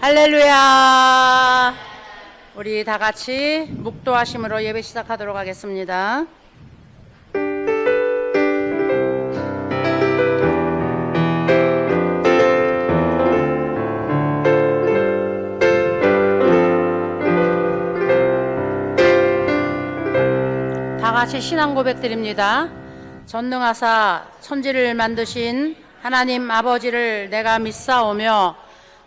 할렐루야. 우리 다 같이 묵도하심으로 예배 시작하도록 하겠습니다. 다 같이 신앙 고백 드립니다. 전능하사 천지를 만드신 하나님 아버지를 내가 믿사오며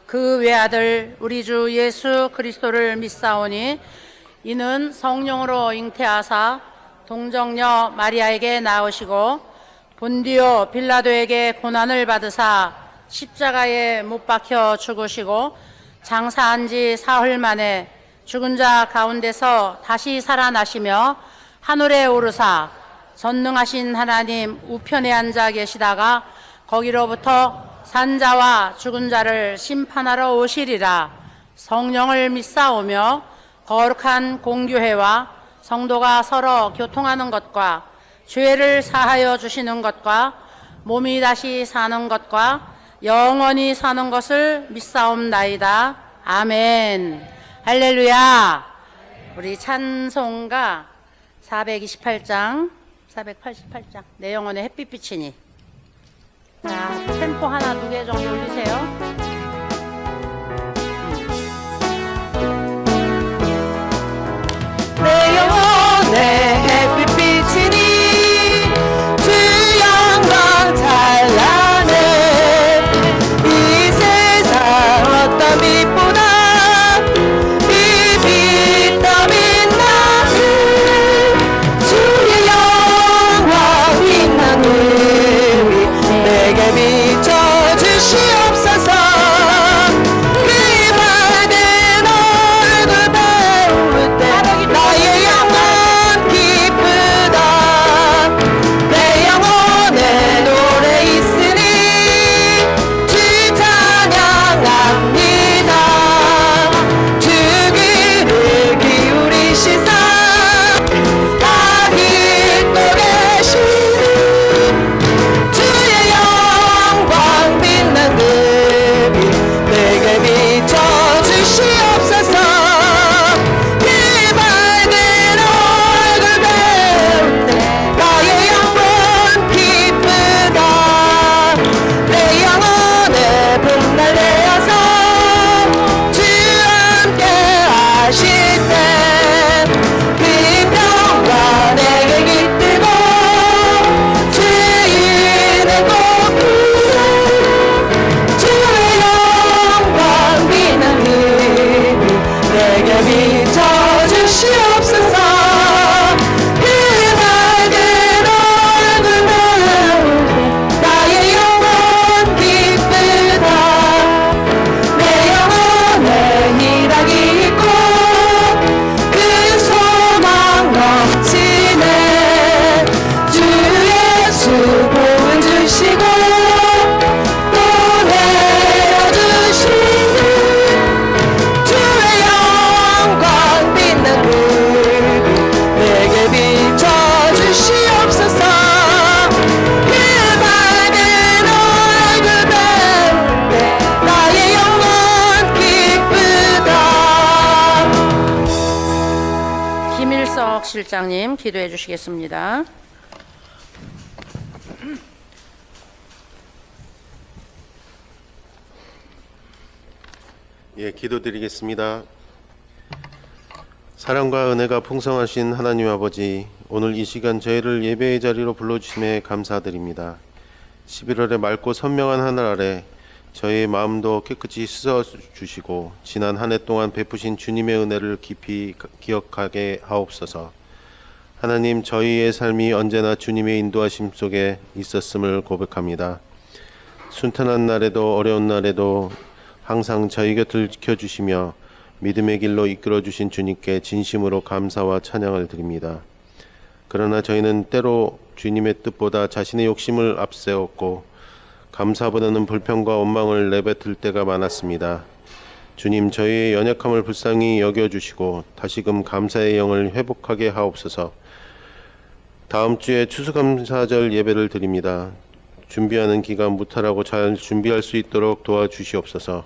그 외아들 우리 주 예수 그리스도를 믿사오니 이는 성령으로 잉태하사 동정녀 마리아에게 낳으시고 본디오 빌라도에게 고난을 받으사 십자가에 못 박혀 죽으시고 장사한 지 사흘 만에 죽은 자 가운데서 다시 살아나시며 하늘에 오르사 전능하신 하나님 우편에 앉아 계시다가 거기로부터 산자와 죽은 자를 심판하러 오시리라. 성령을 믿사오며 거룩한 공교회와 성도가 서로 교통하는 것과 죄를 사하여 주시는 것과 몸이 다시 사는 것과 영원히 사는 것을 믿사옵나이다. 아멘. 할렐루야. 우리 찬송가 428장 488장 내 영혼의 햇빛비치니. 자, 템포 하나 두 개 정도 올리세요. 내 영혼의 햇빛 비치니 주 영광 찬란해. 이 세상 어떤 빛보다 이 빛 더 빛나는 주의 영광 빛나는 내게 비춰주시옵소서. 그 밝은 얼굴 배울 때 나의 영혼 기쁘다. 내 영혼에 노래 있으니 주 찬양합니다. 주 귀를 기울이시사 나 듣고 계시니 주의 영광 빛난 그 빛 내게 비춰주시옵소서. 그 밝은 얼굴 배울 때 나의 영혼 기쁘다. 내 영혼에 봄날 내어서 주 함께 하실 때 그 평화 내게 깃들고 주인은 꽃피네. 주의 영광 빛난 그 빛 내게 비춰주시옵소서. 그 밝은 얼굴 배울 때 나의 영혼 기쁘다. 내 영혼에 희락이 있고 그 소망 넘치네. 주 예수 복을 주시고 또 내려주시니 주의 영광 빛난 그 빛 내게 비춰주시옵소서. 그 밝은 얼굴 배울 때 나의 영혼 기쁘다. 김일석 실장님 기도해 주시겠습니다. 예, 기도드리겠습니다. 사랑과 은혜가 풍성하신 하나님 아버지, 오늘 이 시간 저희를 예배의 자리로 불러주심에 감사드립니다. 11월의 맑고 선명한 하늘 아래 저희의 마음도 깨끗이 씻어주시고 지난 한 해 동안 베푸신 주님의 은혜를 깊이 기억하게 하옵소서. 하나님, 저희의 삶이 언제나 주님의 인도하심 속에 있었음을 고백합니다. 순탄한 날에도 어려운 날에도 항상 저희 곁을 지켜주시며 믿음의 길로 이끌어주신 주님께 진심으로 감사와 찬양을 드립니다. 그러나 저희는 때로 주님의 뜻보다 자신의 욕심을 앞세웠고 감사보다는 불평과 원망을 내뱉을 때가 많았습니다. 주님, 저희의 연약함을 불쌍히 여겨주시고 다시금 감사의 영을 회복하게 하옵소서. 다음 주에 추수감사절 예배를 드립니다. 준비하는 기간 무탈하고 잘 준비할 수 있도록 도와주시옵소서.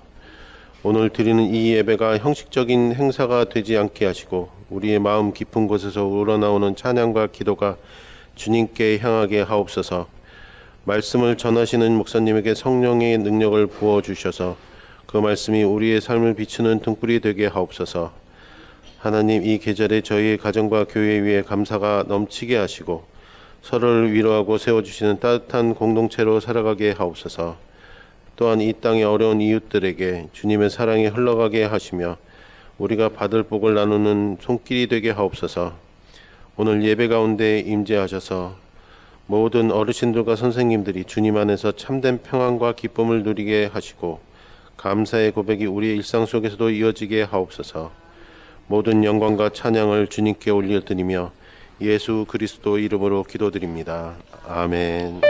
오늘 드리는 이 예배가 형식적인 행사가 되지 않게 하시고 우리의 마음 깊은 곳에서 우러나오는 찬양과 기도가 주님께 향하게 하옵소서. 말씀을 전하시는 목사님에게 성령의 능력을 부어주셔서 그 말씀이 우리의 삶을 비추는 등불이 되게 하옵소서. 하나님, 이 계절에 저희의 가정과 교회 위에 감사가 넘치게 하시고 서로를 위로하고 세워주시는 따뜻한 공동체로 살아가게 하옵소서. 또한 이 땅의 어려운 이웃들에게 주님의 사랑이 흘러가게 하시며 우리가 받을 복을 나누는 손길이 되게 하옵소서. 오늘 예배 가운데 임재하셔서 모든 어르신들과 선생님들이 주님 안에서 참된 평안과 기쁨을 누리게 하시고 감사의 고백이 우리의 일상 속에서도 이어지게 하옵소서. 모든 영광과 찬양을 주님께 올려드리며 예수 그리스도 이름으로 기도드립니다. 아멘.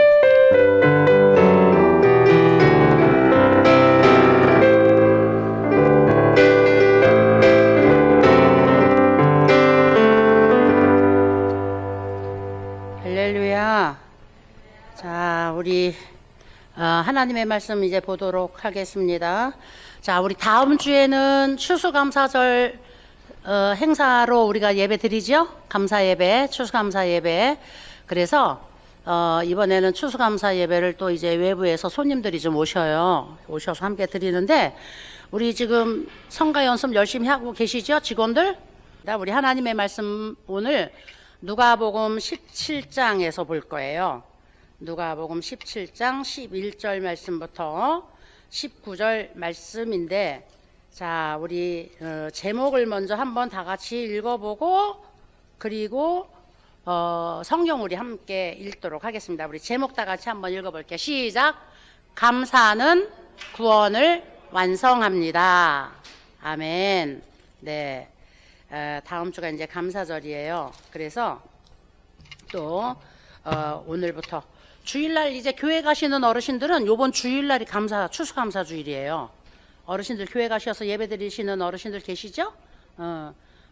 할렐루야. 자, 우리 하나님의 말씀 이제 보도록 하겠습니다. 자, 우리 다음 주에는 추수감사절 행사로 우리가 예배 드리죠. 감사 예배, 추수감사 예배. 그래서 이번에는 추수감사 예배를 또 이제 외부에서 손님들이 좀 오셔서 함께 드리는데, 우리 지금 성가 연습 열심히 하고 계시죠, 직원들? 우리 하나님의 말씀 오늘 누가복음 17장에서 볼 거예요. 누가복음 17장 11절 말씀부터 19절 말씀인데, 자, 우리 제목을 먼저 한번 다 같이 읽어보고, 그리고 성경 우리 함께 읽도록 하겠습니다. 우리 제목 다 같이 한번 읽어볼게요. 시작. 감사는 구원을 완성합니다. 아멘. 네. 다음 주가 이제 감사절이에요. 그래서 또 오늘부터 주일날 이제 교회 가시는 어르신들은 요번 주일날이 추수감사 주일이에요. 어르신들 교회 가셔서 예배 드리시는 어르신들 계시죠?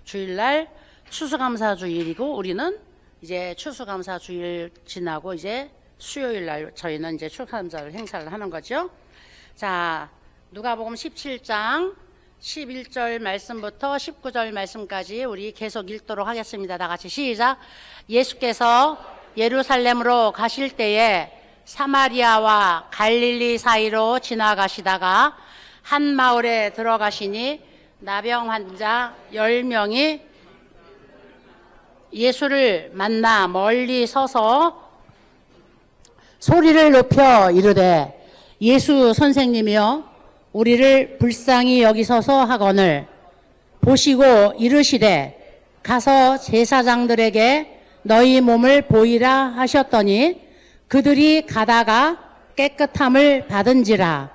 주일날 추수감사 주일이고, 우리는 이제 추수감사 주일 지나고 이제 수요일날 저희는 이제 추수감사를 행사를 하는 거죠. 자, 누가복음 17장 11절 말씀부터 19절 말씀까지 우리 계속 읽도록 하겠습니다. 다 같이 시작. 예수께서 예루살렘으로 가실 때에 사마리아와 갈릴리 사이로 지나가시다가 한 마을에 들어가시니 나병 환자 10명이 예수를 만나 멀리 서서 소리를 높여 이르되, 예수 선생님이여, 우리를 불쌍히 여기소서 하거늘 보시고 이르시되, 가서 제사장들에게 너희 몸을 보이라 하셨더니 그들이 가다가 깨끗함을 받은지라.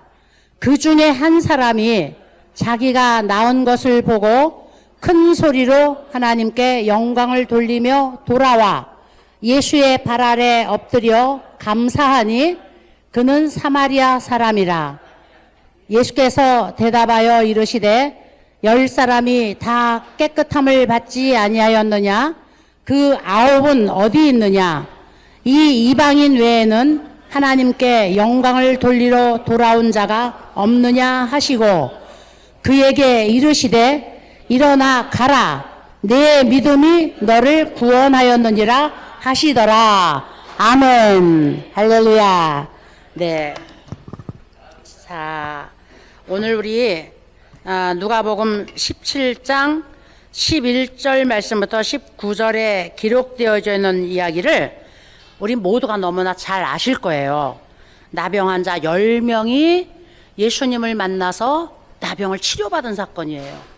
그 중에 한 사람이 자기가 나은 것을 보고 큰 소리로 하나님께 영광을 돌리며 돌아와 예수의 발 아래 엎드려 감사하니 그는 사마리아 사람이라. 예수께서 대답하여 이르시되, 10사람이 다 깨끗함을 받지 아니하였느냐? 그 9은 어디 있느냐? 이 이방인 외에는 하나님께 영광을 돌리러 돌아온 자가 없느냐 하시고 그에게 이르시되, 일어나 가라, 내 믿음이 너를 구원하였느니라 하시더라. 아멘. 할렐루야. 네. 자, 오늘 우리 누가복음 17장 11절 말씀부터 19절에 기록되어져 있는 이야기를 우리 모두가 너무나 잘 아실 거예요. 나병 환자 10명이 예수님을 만나서 나병을 치료받은 사건이에요.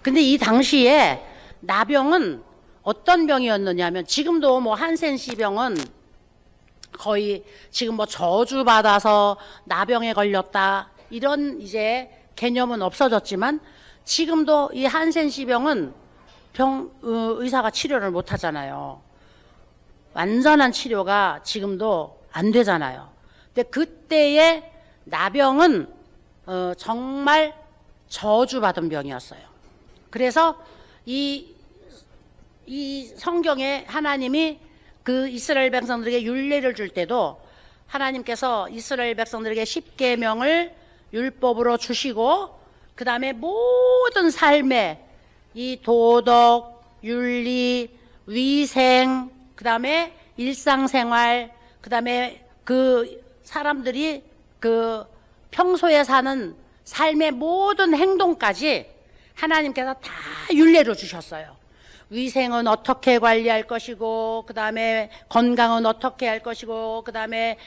근데 이 당시에 나병은 어떤 병이었느냐 하면, 지금도 뭐 한센시병은 거의 지금 뭐 저주받아서 나병에 걸렸다 이런 이제 개념은 없어졌지만, 지금도 이 한센시병은 의사가 치료를 못 하잖아요. 완전한 치료가 지금도 안 되잖아요. 근데 그때의 나병은 정말 저주받은 병이었어요. 그래서 이 성경에 하나님이 그 이스라엘 백성들에게 율례를 줄 때도 하나님께서 이스라엘 백성들에게 십계명을 율법으로 주시고, 그 다음에 모든 삶의 이 도덕, 윤리, 위생, 그 다음에 일상생활, 그 다음에 그 사람들이 그 평소에 사는 삶의 모든 행동까지 하나님께서 다 윤례로 주셨어요. 위생은 어떻게 관리할 것이고, 그 다음에 건강은 어떻게 할 것이고, 그 다음에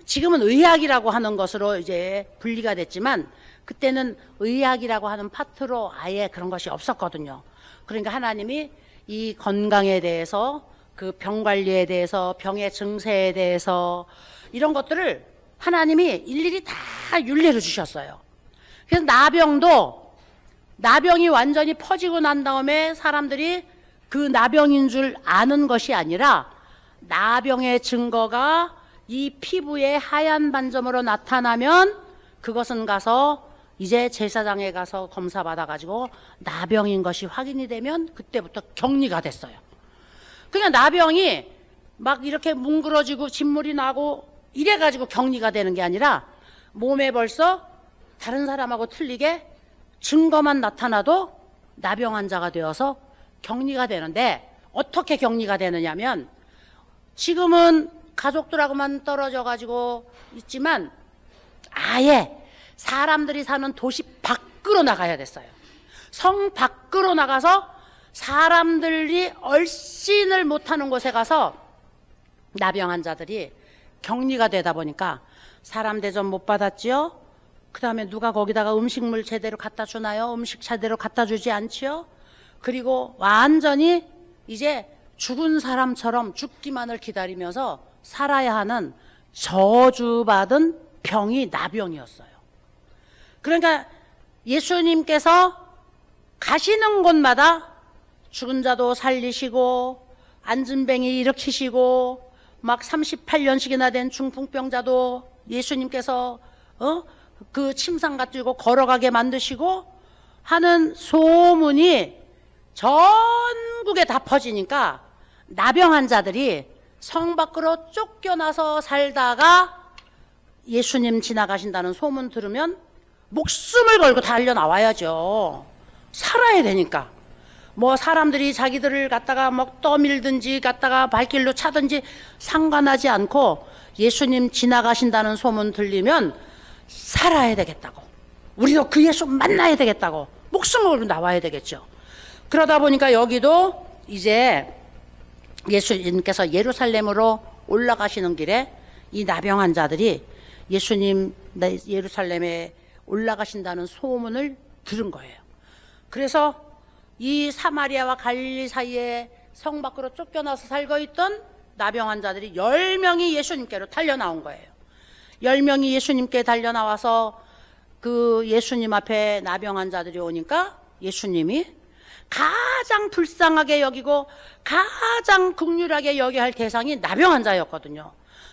지금은 의학이라고 하는 것으로 이제 분리가 됐지만, 그때는 의학이라고 하는 파트로 아예 그런 것이 없었거든요. 그러니까 하나님이 이 건강에 대해서, 그 병 관리에 대해서, 병의 증세에 대해서 이런 것들을 하나님이 일일이 다 윤례로 주셨어요. 그래서 나병이 완전히 퍼지고 난 다음에 사람들이 그 나병인 줄 아는 것이 아니라, 나병의 증거가 이 피부에 하얀 반점으로 나타나면 그것은 가서 이제 제사장에 가서 검사 받아가지고 나병인 것이 확인이 되면 그때부터 격리가 됐어요. 그러니까 나병이 막 이렇게 뭉그러지고 진물이 나고 이래가지고 격리가 되는 게 아니라, 몸에 벌써 다른 사람하고 틀리게 증거만 나타나도 나병 환자가 되어서 격리가 되는데, 어떻게 격리가 되느냐면, 지금은 가족들하고만 떨어져 가지고 있지만 아예 사람들이 사는 도시 밖으로 나가야 됐어요. 성 밖으로 나가서 사람들이 얼씬을 못하는 곳에 가서 나병 환자들이 격리가 되다 보니까 사람 대접 못 받았지요. 그 다음에 누가 거기다가 음식물 제대로 갖다 주나요? 음식 제대로 갖다 주지 않지요. 그리고 완전히 이제 죽은 사람처럼 죽기만을 기다리면서 살아야 하는 저주받은 병이 나병이었어요. 그러니까 예수님께서 가시는 곳마다 죽은 자도 살리시고, 안진뱅이 일으키시고, 막 38년씩이나 된 중풍병자도 예수님께서 그 침상 가지고 걸어가게 만드시고 하는 소문이 전국에 다 퍼지니까, 나병 환자들이 성 밖으로 쫓겨나서 살다가 예수님 지나가신다는 소문 들으면 목숨을 걸고 달려 나와야죠. 살아야 되니까. 뭐 사람들이 자기들을 갖다가 막 떠밀든지 갖다가 발길로 차든지 상관하지 않고, 예수님 지나가신다는 소문 들리면 살아야 되겠다고, 우리도 그 예수 만나야 되겠다고 목숨을 걸고 나와야 되겠죠. 그러다 보니까 여기도 이제 예수님께서 예루살렘으로 올라가시는 길에 이 나병 환자들이 예수님 예루살렘에 올라가신다는 소문을 들은 거예요. 그래서 이 사마리아와 갈릴리 사이에 성 밖으로 쫓겨나서 살고 있던 나병 환자들이 10명이 예수님께로 달려나온 거예요. 10명이 예수님께 달려나와서 그 예수님 앞에 나병 환자들이 오니까 예수님이 가장 불쌍하게 여기고 가장 긍휼하게 여겨야 할 대상이 나병 환자였거든요.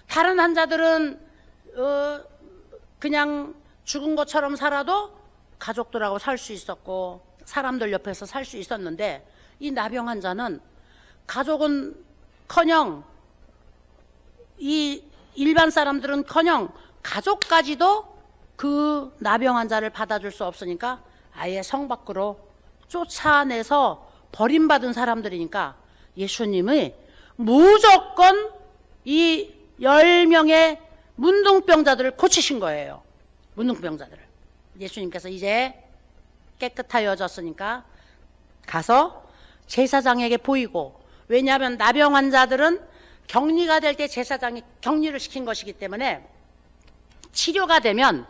다른 환자들은 그냥 죽은 것처럼 살아도 가족들하고 살 수 있었고 사람들 옆에서 살 수 있었는데, 이 나병 환자는 가족은커녕 이 일반 사람들은커녕 가족까지도 그 나병 환자를 받아줄 수 없으니까 아예 성 밖으로 쫓아내서 버림받은 사람들이니까 예수님이 무조건 이 10명의 문둥병자들을 고치신 거예요. 문둥병자들을. 예수님께서 이제 깨끗하여졌으니까 가서 제사장에게 보이고, 왜냐하면 나병 환자들은 격리가 될 때 제사장이 격리를 시킨 것이기 때문에 치료가 되면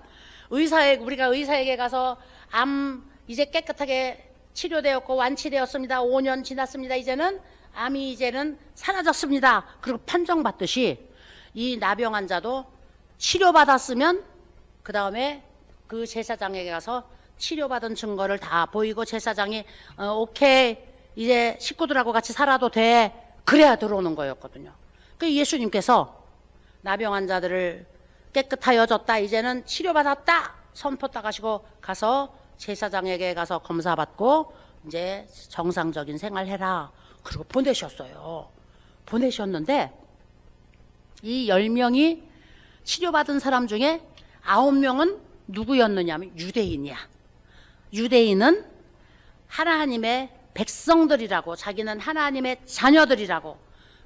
우리가 의사에게 가서 암 이제 깨끗하게 치료되었고 완치되었습니다. 5년 지났습니다. 이제는 암이 이제는 사라졌습니다. 그리고 판정받듯이 이 나병 환자도 치료받았으면 그 다음에 그 제사장에게 가서 치료받은 증거를 다 보이고 제사장이 오케이 이제 식구들하고 같이 살아도 돼, 그래야 들어오는 거였거든요. 그 예수님께서 나병 환자들을 깨끗하여졌다, 이제는 치료받았다 선포 딱 하시고 가서 제사장에게 가서 검사받고 이제 정상적인 생활 해라, 그리고 보내셨어요. 보내셨는데 이 10명이 치료받은 사람 중에 9명은 누구였느냐면 유대인이야. 유대인은 하나님의 백성들이라고, 자기는 하나님의 자녀들이라고,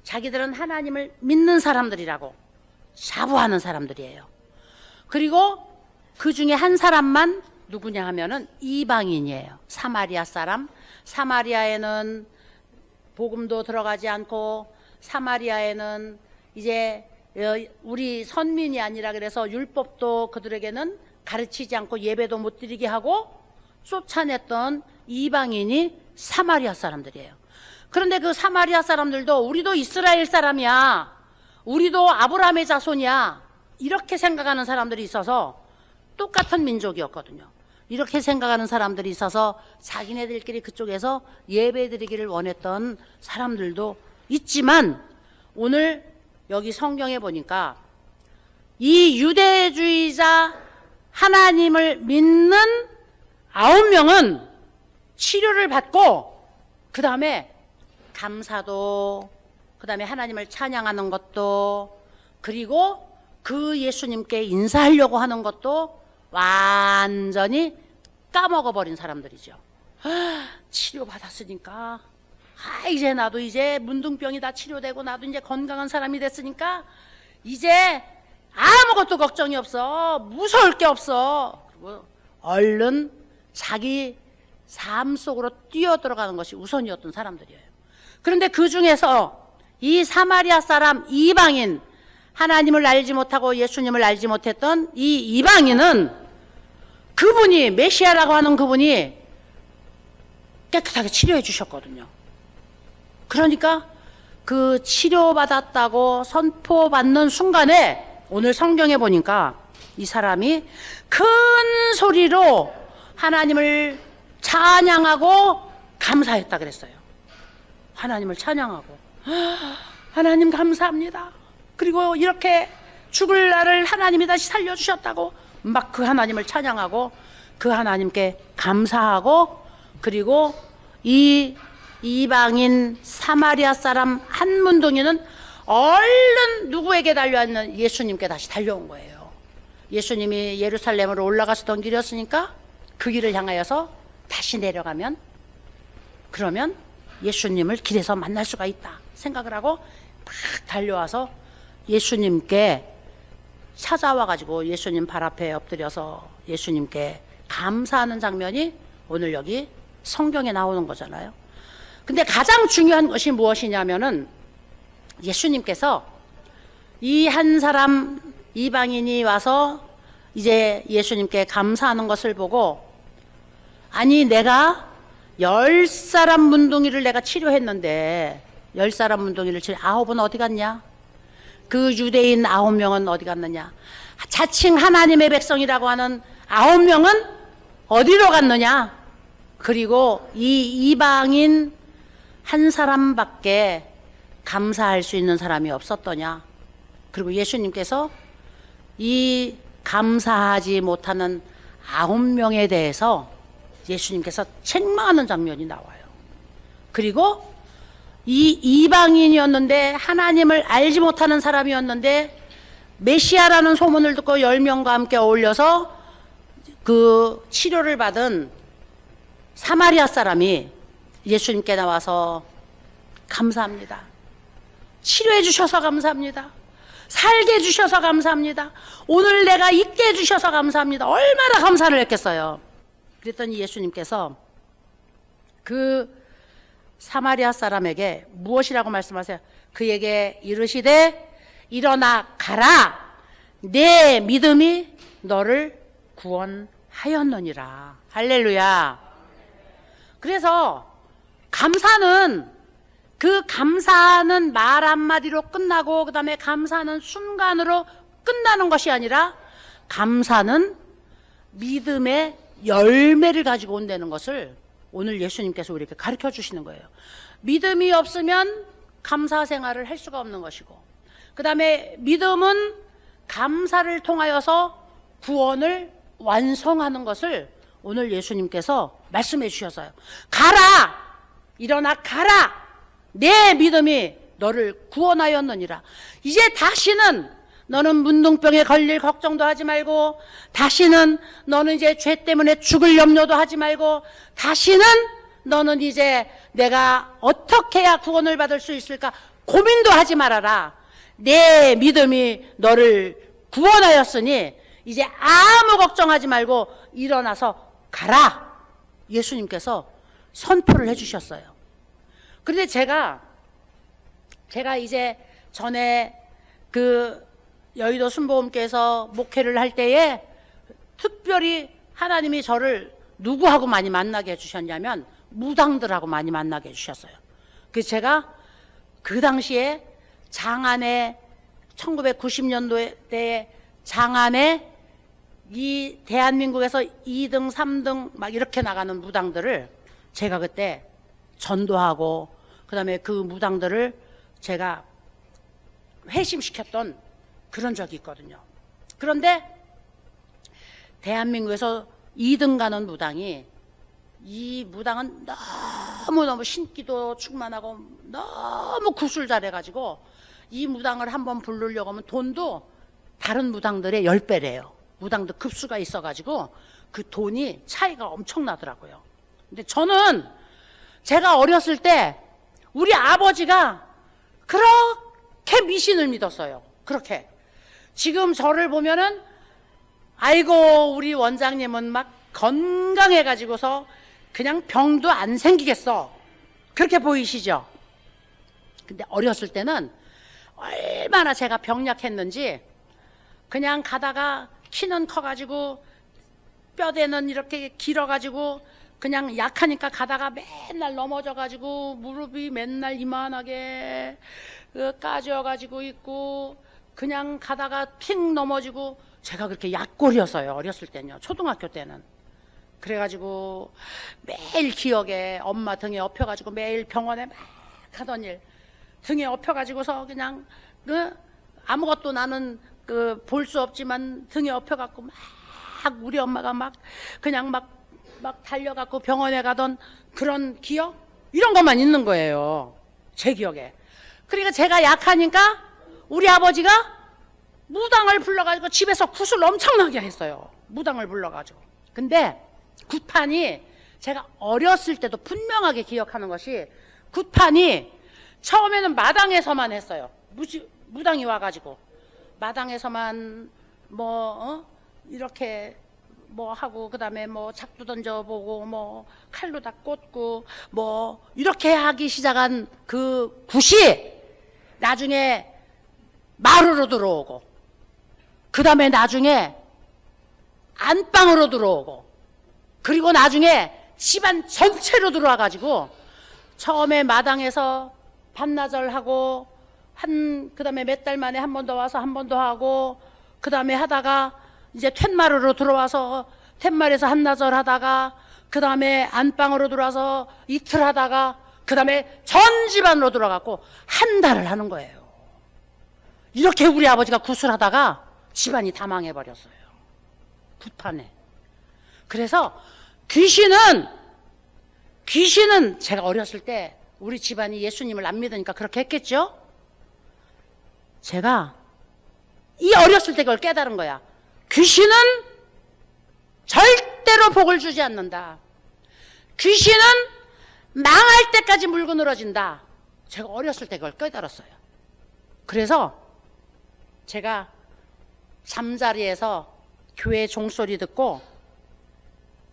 자기들은 하나님을 믿는 사람들이라고 자부하는 사람들이에요. 그리고 그 중에 한 사람만 누구냐 하면은 이방인이에요. 사마리아 사람. 사마리아에는 복음도 들어가지 않고, 사마리아에는 이제 우리 선민이 아니라 그래서 율법도 그들에게는 가르치지 않고 예배도 못 드리게 하고 쫓아냈던 이방인이 사마리아 사람들이에요. 그런데 그 사마리아 사람들도 우리도 이스라엘 사람이야, 우리도 아브라함의 자손이야, 이렇게 생각하는 사람들이 있어서, 똑같은 민족이었거든요. 이렇게 생각하는 사람들이 있어서 자기네들끼리 그쪽에서 예배드리기를 원했던 사람들도 있지만, 오늘 여기 성경에 보니까 이 유대주의자 하나님을 믿는 9명은 치료를 받고, 그 다음에 감사도, 그 다음에 하나님을 찬양하는 것도, 그리고 그 예수님께 인사하려고 하는 것도 완전히 까먹어버린 사람들이죠. 치료받았으니까, 이제 나도 이제 문둥병이 다 치료되고 나도 이제 건강한 사람이 됐으니까 이제 아무것도 걱정이 없어, 무서울 게 없어. 그리고 얼른 자기 삶 속으로 뛰어들어가는 것이 우선이었던 사람들이에요. 그런데 그 중에서 이 사마리아 사람 이방인, 하나님을 알지 못하고 예수님을 알지 못했던 이 이방인은, 그분이 메시아라고 하는 그분이 깨끗하게 치료해 주셨거든요. 그러니까 그 치료받았다고 선포받는 순간에 오늘 성경에 보니까 이 사람이 큰 소리로 하나님을 찬양하고 감사했다 그랬어요. 하나님을 찬양하고, 하나님 감사합니다, 그리고 이렇게 죽을 나를 하나님이 다시 살려주셨다고 막 그 하나님을 찬양하고 그 하나님께 감사하고, 그리고 이 이방인 사마리아 사람 한 문둥이는 얼른 누구에게 달려왔는? 예수님께 다시 달려온 거예요. 예수님이 예루살렘으로 올라가시던 길이었으니까 그 길을 향하여서 다시 내려가면, 그러면 예수님을 길에서 만날 수가 있다 생각을 하고 막 달려와서 예수님께 찾아와가지고 예수님 발 앞에 엎드려서 예수님께 감사하는 장면이 오늘 여기 성경에 나오는 거잖아요. 근데 가장 중요한 것이 무엇이냐면은, 예수님께서 이 한 사람 이방인이 와서 이제 예수님께 감사하는 것을 보고, 아니 내가 10사람 문둥이를 내가 치료했는데 10사람 문둥이를 9은 어디 갔냐? 그 유대인 9명은 어디 갔느냐? 자칭 하나님의 백성이라고 하는 9명은 어디로 갔느냐? 그리고 이 이방인 한 사람밖에 감사할 수 있는 사람이 없었더냐? 그리고 예수님께서 이 감사하지 못하는 9명에 대해서 예수님께서 책망하는 장면이 나와요. 그리고 이 이방인이었는데, 하나님을 알지 못하는 사람이었는데 메시아라는 소문을 듣고 10명과 함께 어울려서 그 치료를 받은 사마리아 사람이 예수님께 나와서 감사합니다, 치료해 주셔서 감사합니다, 살게 해주셔서 감사합니다, 오늘 내가 있게 해주셔서 감사합니다, 얼마나 감사를 했겠어요. 그랬더니 예수님께서 그 사마리아 사람에게 무엇이라고 말씀하세요? 그에게 이르시되 일어나 가라, 내 믿음이 너를 구원하였느니라. 할렐루야. 그래서 감사는, 그 감사는 말 한마디로 끝나고 그 다음에 감사는 순간으로 끝나는 것이 아니라, 감사는 믿음의 열매를 가지고 온다는 것을 오늘 예수님께서 우리에게 가르쳐 주시는 거예요. 믿음이 없으면 감사 생활을 할 수가 없는 것이고, 그 다음에 믿음은 감사를 통하여서 구원을 완성하는 것을 오늘 예수님께서 말씀해 주셔서요. 가라, 일어나 가라, 내 믿음이 너를 구원하였느니라. 이제 다시는 너는 문둥병에 걸릴 걱정도 하지 말고, 다시는 너는 이제 죄 때문에 죽을 염려도 하지 말고, 다시는 너는 이제 내가 어떻게 해야 구원을 받을 수 있을까 고민도 하지 말아라. 내 믿음이 너를 구원하였으니 이제 아무 걱정하지 말고 일어나서 가라. 예수님께서 선포를 해주셨어요. 그런데 제가 이제 전에 그 여의도 순복음교회에서 목회를 할 때에 특별히 하나님이 저를 누구하고 많이 만나게 해주셨냐면 무당들하고 많이 만나게 해주셨어요. 그래서 제가 그 당시에 장안에 1990년도에 장안에 이 대한민국에서 2등, 3등 막 이렇게 나가는 무당들을 제가 그때 전도하고 그다음에 그 무당들을 제가 회심시켰던 그런 적이 있거든요. 그런데 대한민국에서 2등 가는 무당이, 이 무당은 너무너무 신기도 충만하고 너무 구술 잘해가지고 이 무당을 한번 부르려고 하면 돈도 다른 무당들의 10배래요. 무당도 급수가 있어가지고 그 돈이 차이가 엄청나더라고요. 근데 저는 제가 어렸을 때 우리 아버지가 그렇게 미신을 믿었어요. 그렇게. 지금 저를 보면은 아이고 우리 원장님은 막 건강해가지고서 그냥 병도 안 생기겠어. 그렇게 보이시죠? 근데 어렸을 때는 얼마나 제가 병약했는지 그냥 가다가 키는 커가지고 뼈대는 이렇게 길어가지고 그냥 약하니까 가다가 맨날 넘어져가지고 무릎이 맨날 이만하게 까져가지고 있고 그냥 가다가 핑 넘어지고 제가 그렇게 약골이었어요. 어렸을 때는요. 초등학교 때는. 그래가지고 매일 기억에 엄마 등에 업혀가지고 매일 병원에 막 하던 일 등에 업혀가지고서 그냥 아무것도 나는 볼 수 없지만 등에 업혀갖고 막 우리 엄마가 막 그냥 막 달려갖고 병원에 가던 그런 기억 이런 것만 있는 거예요. 제 기억에. 그러니까 제가 약하니까 우리 아버지가 무당을 불러가지고 집에서 굿을 엄청나게 했어요. 무당을 불러가지고. 근데 굿판이 제가 어렸을 때도 분명하게 기억하는 것이 굿판이 처음에는 마당에서만 했어요. 무당이 와가지고 마당에서만 이렇게 하고 그다음에 작두 던져보고 칼로 다 꽂고 이렇게 하기 시작한 그 굿이 나중에 마루로 들어오고 그다음에 나중에 안방으로 들어오고 그리고 나중에 집안 전체로 들어와가지고 처음에 마당에서 반나절하고 그다음에 몇 달 만에 한 번 더 와서 한 번 더 하고 그다음에 하다가 이제 툇마루로 들어와서 툇마루에서 한나절 하다가 그다음에 안방으로 들어와서 이틀 하다가 그다음에 전 집안으로 들어가고 한 달을 하는 거예요. 이렇게 우리 아버지가 굿을 하다가 집안이 다 망해버렸어요. 굿판에. 그래서 귀신은 제가 어렸을 때 우리 집안이 예수님을 안 믿으니까 그렇게 했겠죠? 제가 이 어렸을 때 그걸 깨달은 거야. 귀신은 절대로 복을 주지 않는다. 귀신은 망할 때까지 물고 늘어진다. 제가 어렸을 때 그걸 깨달았어요. 그래서 제가 잠자리에서 교회 종소리 듣고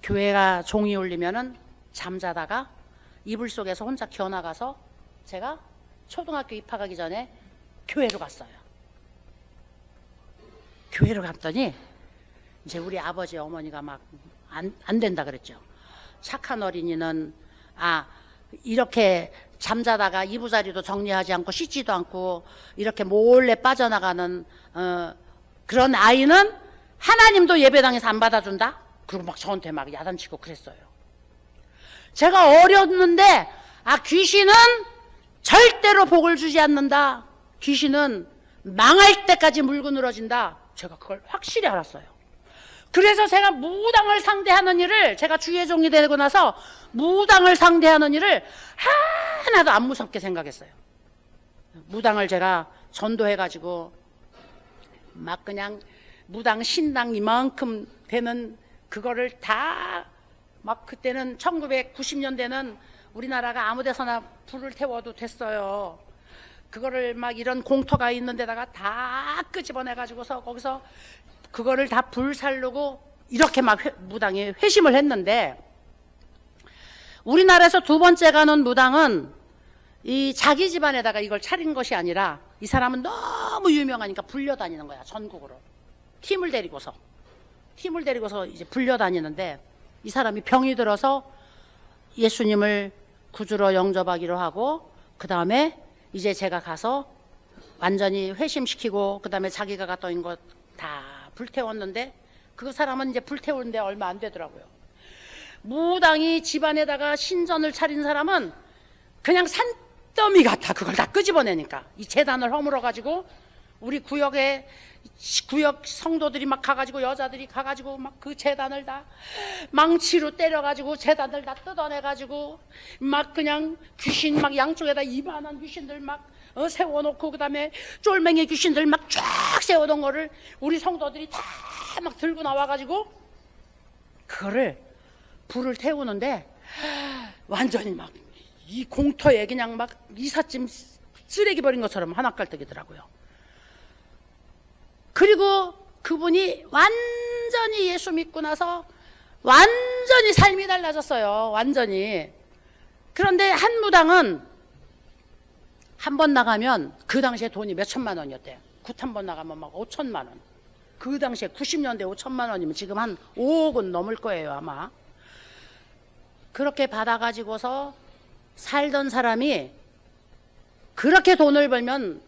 교회가 종이 울리면은 잠자다가 이불 속에서 혼자 기어나가서 제가 초등학교 입학하기 전에 교회로 갔어요. 교회로 갔더니 이제 우리 아버지 어머니가 막 안 된다 그랬죠. 착한 어린이는 이렇게 잠자다가 이부자리도 정리하지 않고 씻지도 않고 이렇게 몰래 빠져나가는 그런 아이는 하나님도 예배당에서 안 받아준다? 그리고 막 저한테 막 야단치고 그랬어요. 제가 어렸는데 귀신은 절대로 복을 주지 않는다. 귀신은 망할 때까지 물고 늘어진다. 제가 그걸 확실히 알았어요. 그래서 제가 무당을 상대하는 일을 제가 주의 종이 되고 나서 무당을 상대하는 일을 하나도 안 무섭게 생각했어요. 무당을 제가 전도해가지고 막 그냥 무당 신당 이만큼 되는 그거를 다 막 그때는 1990년대는 우리나라가 아무 데서나 불을 태워도 됐어요. 그거를 막 이런 공터가 있는 데다가 다 끄집어내 가지고서 거기서 그거를 다 불살르고 이렇게 막 무당이 회심을 했는데, 우리나라에서 두 번째 가는 무당은 이 자기 집안에다가 이걸 차린 것이 아니라 이 사람은 너무 유명하니까 불려다니는 거야. 전국으로 팀을 데리고서 이제 불려다니는데, 이 사람이 병이 들어서 예수님을 구주로 영접하기로 하고, 그 다음에 이제 제가 가서 완전히 회심시키고, 그 다음에 자기가 갔다 온 것 다 불태웠는데, 그 사람은 이제 불태우는데 얼마 안 되더라고요. 무당이 집안에다가 신전을 차린 사람은 그냥 산더미 같아. 그걸 다 끄집어내니까. 이 재단을 허물어 가지고 우리 구역에 구역 성도들이 막 가가지고, 여자들이 가가지고 막 그 재단을 다 망치로 때려가지고 재단을 다 뜯어내가지고 막 그냥 귀신 막 양쪽에다 이만한 귀신들 막 세워놓고, 그 다음에 쫄맹이 귀신들 막 쫙 세워놓은 거를 우리 성도들이 다 막 들고 나와가지고 그거를 불을 태우는데, 완전히 막 이 공터에 그냥 막 이삿짐 쓰레기 버린 것처럼 하나깔떡이더라고요. 그리고 그분이 완전히 예수 믿고 나서 완전히 삶이 달라졌어요. 완전히. 그런데 한 무당은 한 번 나가면 그 당시에 돈이 몇 천만 원이었대요. 굿 한 번 나가면 막 5천만 원. 그 당시에 90년대 5천만 원이면 지금 한 5억은 넘을 거예요, 아마. 그렇게 받아가지고서 살던 사람이 그렇게 돈을 벌면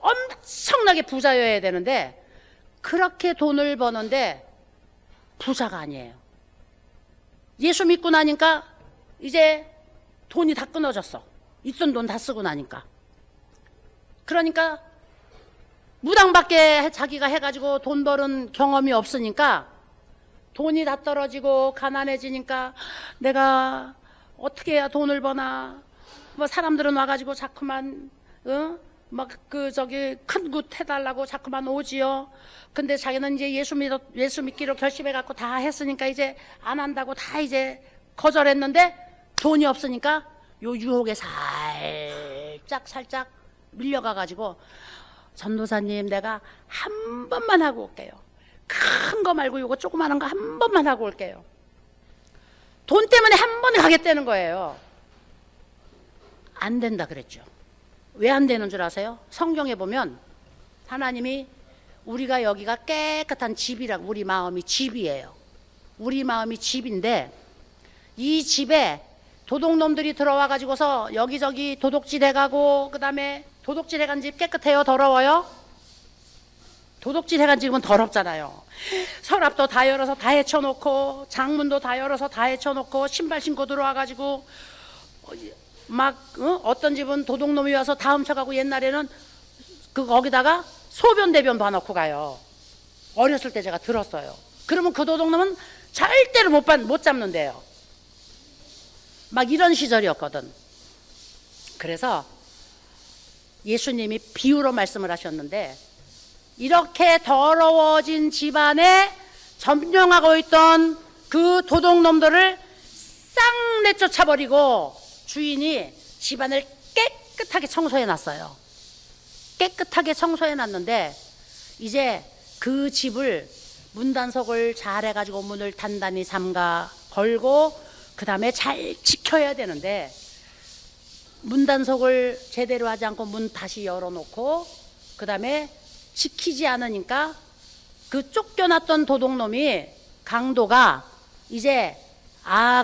엄청나게 부자여야 되는데, 그렇게 돈을 버는데 부자가 아니에요. 예수 믿고 나니까 이제 돈이 다 끊어졌어. 있던 돈 다 쓰고 나니까. 그러니까 무당밖에 자기가 해가지고 돈 버는 경험이 없으니까 돈이 다 떨어지고 가난해지니까 내가 어떻게 해야 돈을 버나. 뭐 사람들은 와가지고 자꾸만 막 큰 굿 해달라고 자꾸만 오지요. 근데 자기는 이제 예수 믿기로 결심해갖고 다 했으니까 이제 안 한다고 다 이제 거절했는데, 돈이 없으니까 요 유혹에 살짝 밀려가가지고, 전도사님 내가 한 번만 하고 올게요. 큰 거 말고 요거 조그마한 거 한 번만 하고 올게요. 돈 때문에 한 번 가겠다는 거예요. 안 된다 그랬죠. 왜 안 되는 줄 아세요? 성경에 보면 하나님이 우리가 여기가 깨끗한 집이라고, 우리 마음이 집이에요. 우리 마음이 집인데, 이 집에 도둑놈들이 들어와 가지고서 여기저기 도둑질 해가고, 그 다음에 도둑질 해간 집 깨끗해요, 더러워요? 도둑질 해간 집은 더럽잖아요. 서랍도 다 열어서 다 헤쳐놓고, 장문도 다 열어서 다 헤쳐놓고, 신발 신고 들어와 가지고 막 어떤 집은 도둑놈이 와서 다 훔쳐가고, 옛날에는 거기다가 소변 대변 봐놓고 가요. 어렸을 때 제가 들었어요. 그러면 그 도둑놈은 절대로 못 잡는데요. 막 이런 시절이었거든. 그래서 예수님이 비유로 말씀을 하셨는데, 이렇게 더러워진 집안에 점령하고 있던 그 도둑놈들을 싹 내쫓아버리고 주인이 집안을 깨끗하게 청소해놨어요. 깨끗하게 청소해놨는데, 이제 그 집을 문단속을 잘 해가지고 문을 단단히 잠가 걸고 그 다음에 잘 지켜야 되는데, 문단속을 제대로 하지 않고 문 다시 열어놓고 그 다음에 지키지 않으니까 그 쫓겨났던 도둑놈이, 강도가 이제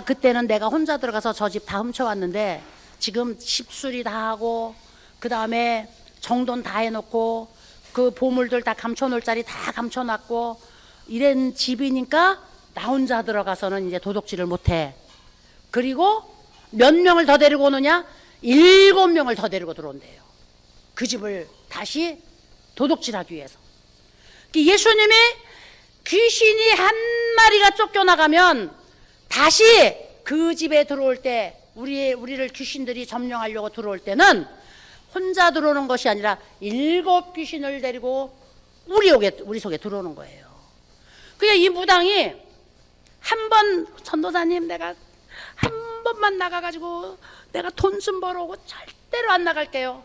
그때는 내가 혼자 들어가서 저 집 다 훔쳐왔는데 지금 집수리 다 하고 그 다음에 정돈 다 해놓고 그 보물들 다 감춰놓을 자리 다 감춰놨고 이런 집이니까 나 혼자 들어가서는 이제 도둑질을 못해. 그리고 몇 명을 더 데리고 오느냐? 7명을 더 데리고 들어온대요. 그 집을 다시 도둑질하기 위해서. 예수님이 귀신이 한 마리가 쫓겨나가면 다시 그 집에 들어올 때, 우리를 귀신들이 점령하려고 들어올 때는 혼자 들어오는 것이 아니라 7 귀신을 데리고 우리 속에 들어오는 거예요. 그냥 이 무당이 한 번, 전도사님 내가 한 번만 나가가지고 내가 돈 좀 벌어오고 절대로 안 나갈게요.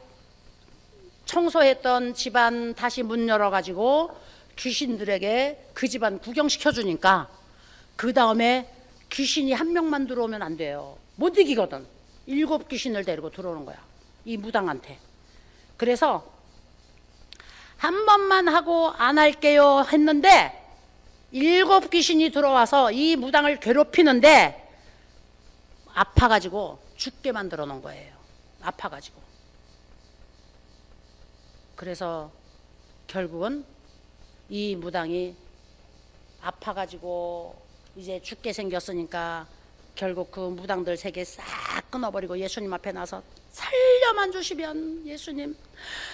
청소했던 집안 다시 문 열어가지고 귀신들에게 그 집안 구경시켜주니까 그 다음에 귀신이 한 명만 들어오면 안 돼요. 못 이기거든. 7 귀신을 데리고 들어오는 거야, 이 무당한테. 그래서 한 번만 하고 안 할게요 했는데 7 귀신이 들어와서 이 무당을 괴롭히는데 아파가지고 죽게 만들어 놓은 거예요. 아파가지고. 그래서 결국은 이 무당이 아파가지고 이제 죽게 생겼으니까 결국 그 무당들 세계 싹 끊어버리고 예수님 앞에 나서 살려만 주시면, 예수님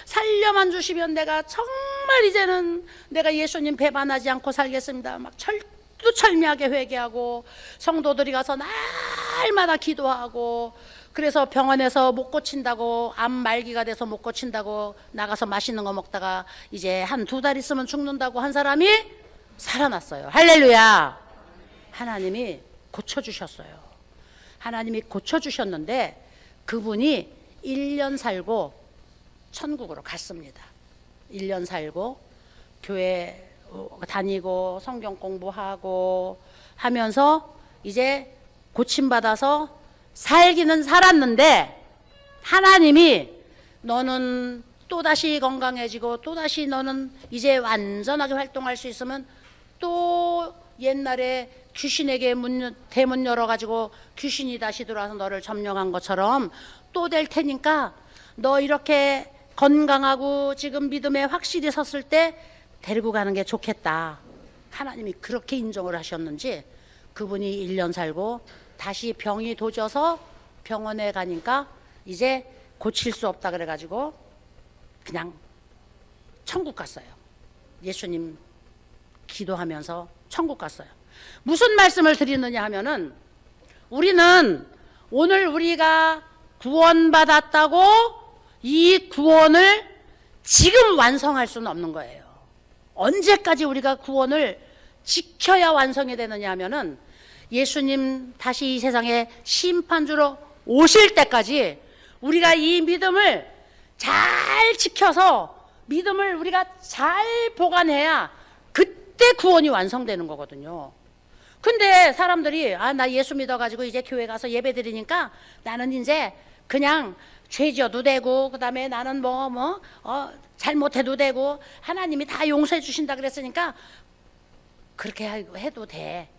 살려만 주시면 내가 정말 이제는 내가 예수님 배반하지 않고 살겠습니다. 막 철두철미하게 회개하고 성도들이 가서 날마다 기도하고, 그래서 병원에서 못 고친다고, 암 말기가 돼서 못 고친다고 나가서 맛있는 거 먹다가 이제 한 2달 있으면 죽는다고 한 사람이 살아났어요. 할렐루야. 하나님이 고쳐주셨어요. 하나님이 고쳐주셨는데 그분이 1년 살고 천국으로 갔습니다. 1년 살고 교회 다니고 성경 공부하고 하면서 이제 고침받아서 살기는 살았는데, 하나님이 너는 또다시 건강해지고 또다시 너는 이제 완전하게 활동할 수 있으면 또 옛날에 귀신에게 대문 열어가지고 귀신이 다시 들어와서 너를 점령한 것처럼 또 될 테니까 너 이렇게 건강하고 지금 믿음에 확실히 섰을 때 데리고 가는 게 좋겠다. 하나님이 그렇게 인정을 하셨는지 그분이 1년 살고 다시 병이 도져서 병원에 가니까 이제 고칠 수 없다 그래가지고 그냥 천국 갔어요. 예수님 기도하면서 천국 갔어요. 무슨 말씀을 드리느냐 하면은, 우리는 오늘 우리가 구원받았다고 이 구원을 지금 완성할 수는 없는 거예요. 언제까지 우리가 구원을 지켜야 완성이 되느냐 하면은, 예수님 다시 이 세상에 심판주로 오실 때까지 우리가 이 믿음을 잘 지켜서 믿음을 우리가 잘 보관해야 그때 구원이 완성되는 거거든요. 근데 사람들이 나 예수 믿어가지고 이제 교회 가서 예배 드리니까 나는 이제 그냥 죄 지어도 되고, 그 다음에 나는 잘못해도 되고, 하나님이 다 용서해 주신다 그랬으니까 그렇게 해도 돼.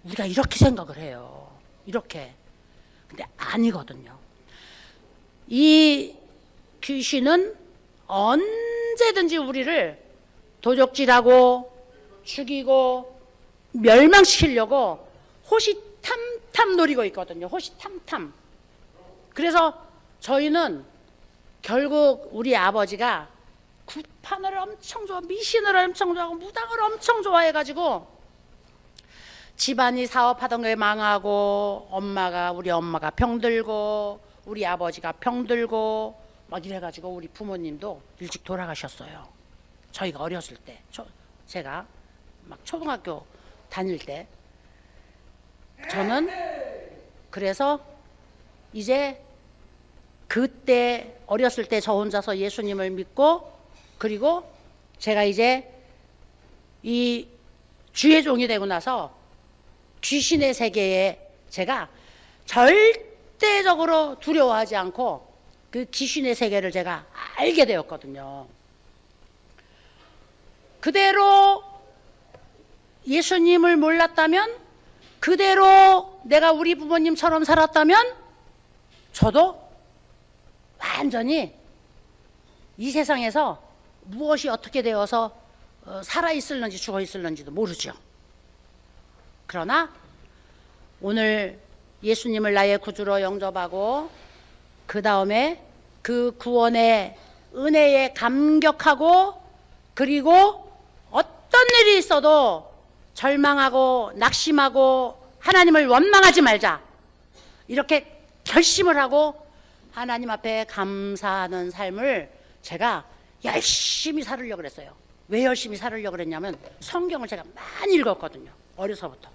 우리가 이렇게 생각을 해요. 이렇게. 근데 아니거든요. 이 귀신은 언제든지 우리를 도적질하고 죽이고 멸망시키려고 호시탐탐 노리고 있거든요. 호시탐탐. 그래서 저희는 결국 우리 아버지가 굿판을 엄청 좋아, 미신을 엄청 좋아하고 무당을 엄청 좋아해가지고 집안이 사업하던 게 망하고, 우리 엄마가 병들고 우리 아버지가 병들고 막 이래가지고 우리 부모님도 일찍 돌아가셨어요. 저희가 어렸을 때, 제가 막 초등학교 다닐 때. 저는 그래서 이제 그때 어렸을 때 저 혼자서 예수님을 믿고, 그리고 제가 이제 이 주의 종이 되고 나서 귀신의 세계에 제가 절대적으로 두려워하지 않고 그 귀신의 세계를 제가 알게 되었거든요. 그대로 예수님을 몰랐다면, 그대로 내가 우리 부모님처럼 살았다면 저도 완전히 이 세상에서 무엇이 어떻게 되어서 살아있을는지 죽어있을는지도 모르죠. 그러나 오늘 예수님을 나의 구주로 영접하고 그 다음에 그 구원의 은혜에 감격하고, 그리고 어떤 일이 있어도 절망하고 낙심하고 하나님을 원망하지 말자, 이렇게 결심을 하고 하나님 앞에 감사하는 삶을 제가 열심히 살으려고 그랬어요. 왜 열심히 살으려고 그랬냐면 성경을 제가 많이 읽었거든요. 어려서부터.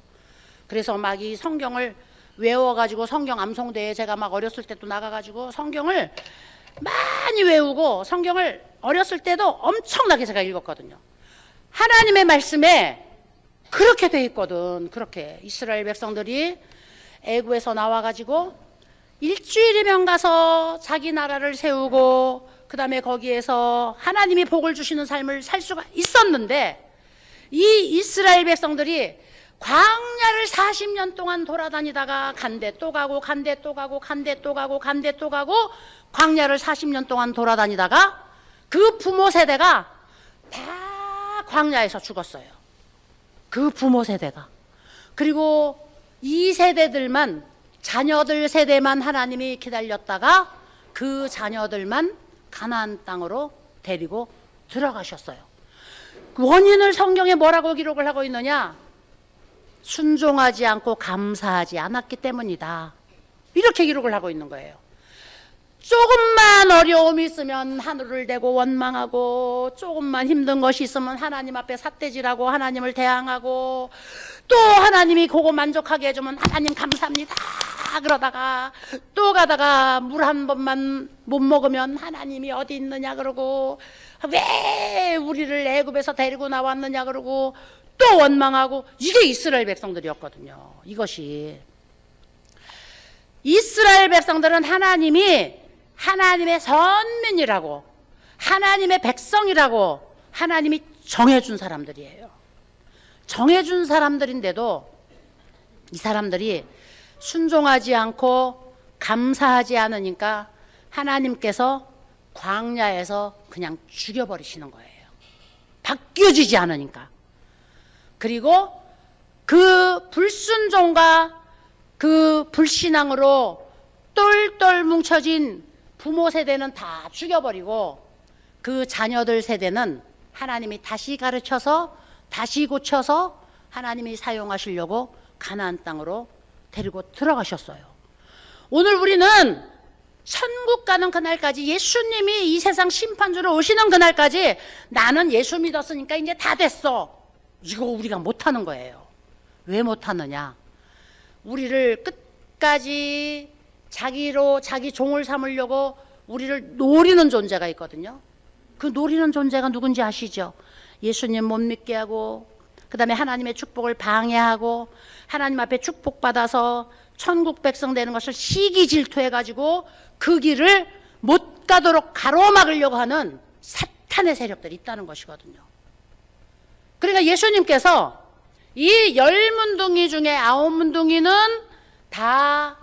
그래서 막 이 성경을 외워가지고 성경 암송대에 제가 막 어렸을 때도 나가가지고 성경을 많이 외우고 성경을 어렸을 때도 엄청나게 제가 읽었거든요. 하나님의 말씀에 그렇게 돼 있거든. 그렇게 이스라엘 백성들이 애굽에서 나와가지고 일주일이면 가서 자기 나라를 세우고 그 다음에 거기에서 하나님이 복을 주시는 삶을 살 수가 있었는데 이 이스라엘 백성들이 광야를 40년 동안 돌아다니다가 간데 또 가고 간데 또 가고 간데 또 가고 간데 또 가고 광야를 40년 동안 돌아다니다가 그 부모 세대가 다 광야에서 죽었어요. 그 부모 세대가. 그리고 이 세대들만, 자녀들 세대만 하나님이 기다렸다가 그 자녀들만 가나안 땅으로 데리고 들어가셨어요. 원인을 성경에 뭐라고 기록을 하고 있느냐? 순종하지 않고 감사하지 않았기 때문이다. 이렇게 기록을 하고 있는 거예요. 조금만 어려움이 있으면 하늘을 대고 원망하고, 조금만 힘든 것이 있으면 하나님 앞에 삿대질하고 하나님을 대항하고, 또 하나님이 그거 만족하게 해주면 하나님 감사합니다 그러다가 또 가다가 물 한 번만 못 먹으면 하나님이 어디 있느냐 그러고, 왜 우리를 애굽에서 데리고 나왔느냐 그러고 또 원망하고. 이게 이스라엘 백성들이었거든요. 이것이 이스라엘 백성들은 하나님이 하나님의 선민이라고, 하나님의 백성이라고 하나님이 정해준 사람들이에요. 정해준 사람들인데도 이 사람들이 순종하지 않고 감사하지 않으니까 하나님께서 광야에서 그냥 죽여버리시는 거예요. 바뀌어지지 않으니까. 그리고 그 불순종과 그 불신앙으로 똘똘 뭉쳐진 부모 세대는 다 죽여버리고 그 자녀들 세대는 하나님이 다시 가르쳐서 다시 고쳐서 하나님이 사용하시려고 가나안 땅으로 데리고 들어가셨어요. 오늘 우리는 천국 가는 그날까지, 예수님이 이 세상 심판주로 오시는 그날까지 나는 예수 믿었으니까 이제 다 됐어, 이거 우리가 못하는 거예요. 왜 못하느냐? 우리를 끝까지 자기로 자기 종을 삼으려고 우리를 노리는 존재가 있거든요. 그 노리는 존재가 누군지 아시죠? 예수님 못 믿게 하고, 그 다음에 하나님의 축복을 방해하고, 하나님 앞에 축복받아서 천국 백성 되는 것을 시기 질투해가지고 그 길을 못 가도록 가로막으려고 하는 사탄의 세력들이 있다는 것이거든요. 그러니까 예수님께서 이 10문둥이 중에 9문둥이는 다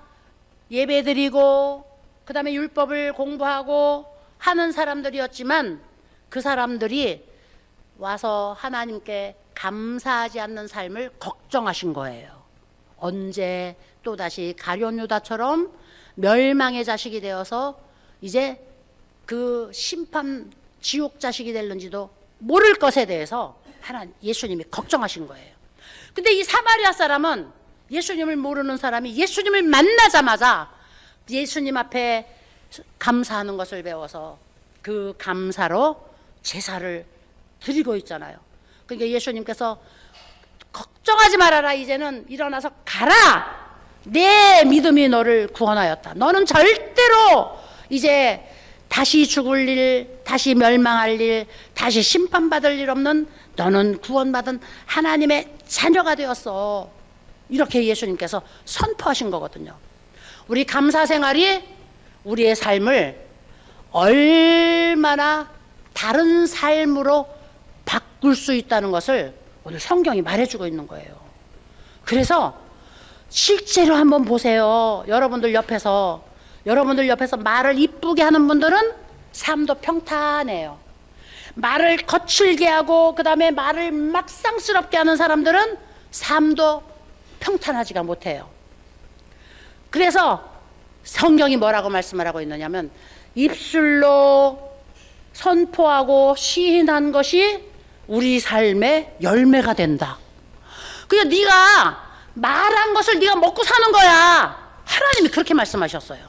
예배드리고 그 다음에 율법을 공부하고 하는 사람들이었지만 그 사람들이 와서 하나님께 감사하지 않는 삶을 걱정하신 거예요. 언제 또다시 가룟 유다처럼 멸망의 자식이 되어서 이제 그 심판 지옥 자식이 될는지도 모를 것에 대해서 예수님이 걱정하신 거예요. 근데 이 사마리아 사람은 예수님을 모르는 사람이 예수님을 만나자마자 예수님 앞에 감사하는 것을 배워서 그 감사로 제사를 드리고 있잖아요. 그러니까 예수님께서 걱정하지 말아라, 이제는 일어나서 가라, 내 믿음이 너를 구원하였다. 너는 절대로 이제 다시 죽을 일, 다시 멸망할 일, 다시 심판받을 일 없는, 너는 구원받은 하나님의 자녀가 되었어. 이렇게 예수님께서 선포하신 거거든요. 우리 감사 생활이 우리의 삶을 얼마나 다른 삶으로 바꿀 수 있다는 것을 오늘 성경이 말해주고 있는 거예요. 그래서 실제로 한번 보세요. 여러분들 옆에서 말을 이쁘게 하는 분들은 삶도 평탄해요. 말을 거칠게 하고 그 다음에 말을 막상스럽게 하는 사람들은 삶도 평탄하지가 못해요. 그래서 성경이 뭐라고 말씀을 하고 있느냐면, 입술로 선포하고 시인한 것이 우리 삶의 열매가 된다. 그냥 네가 말한 것을 네가 먹고 사는 거야. 하나님이 그렇게 말씀하셨어요.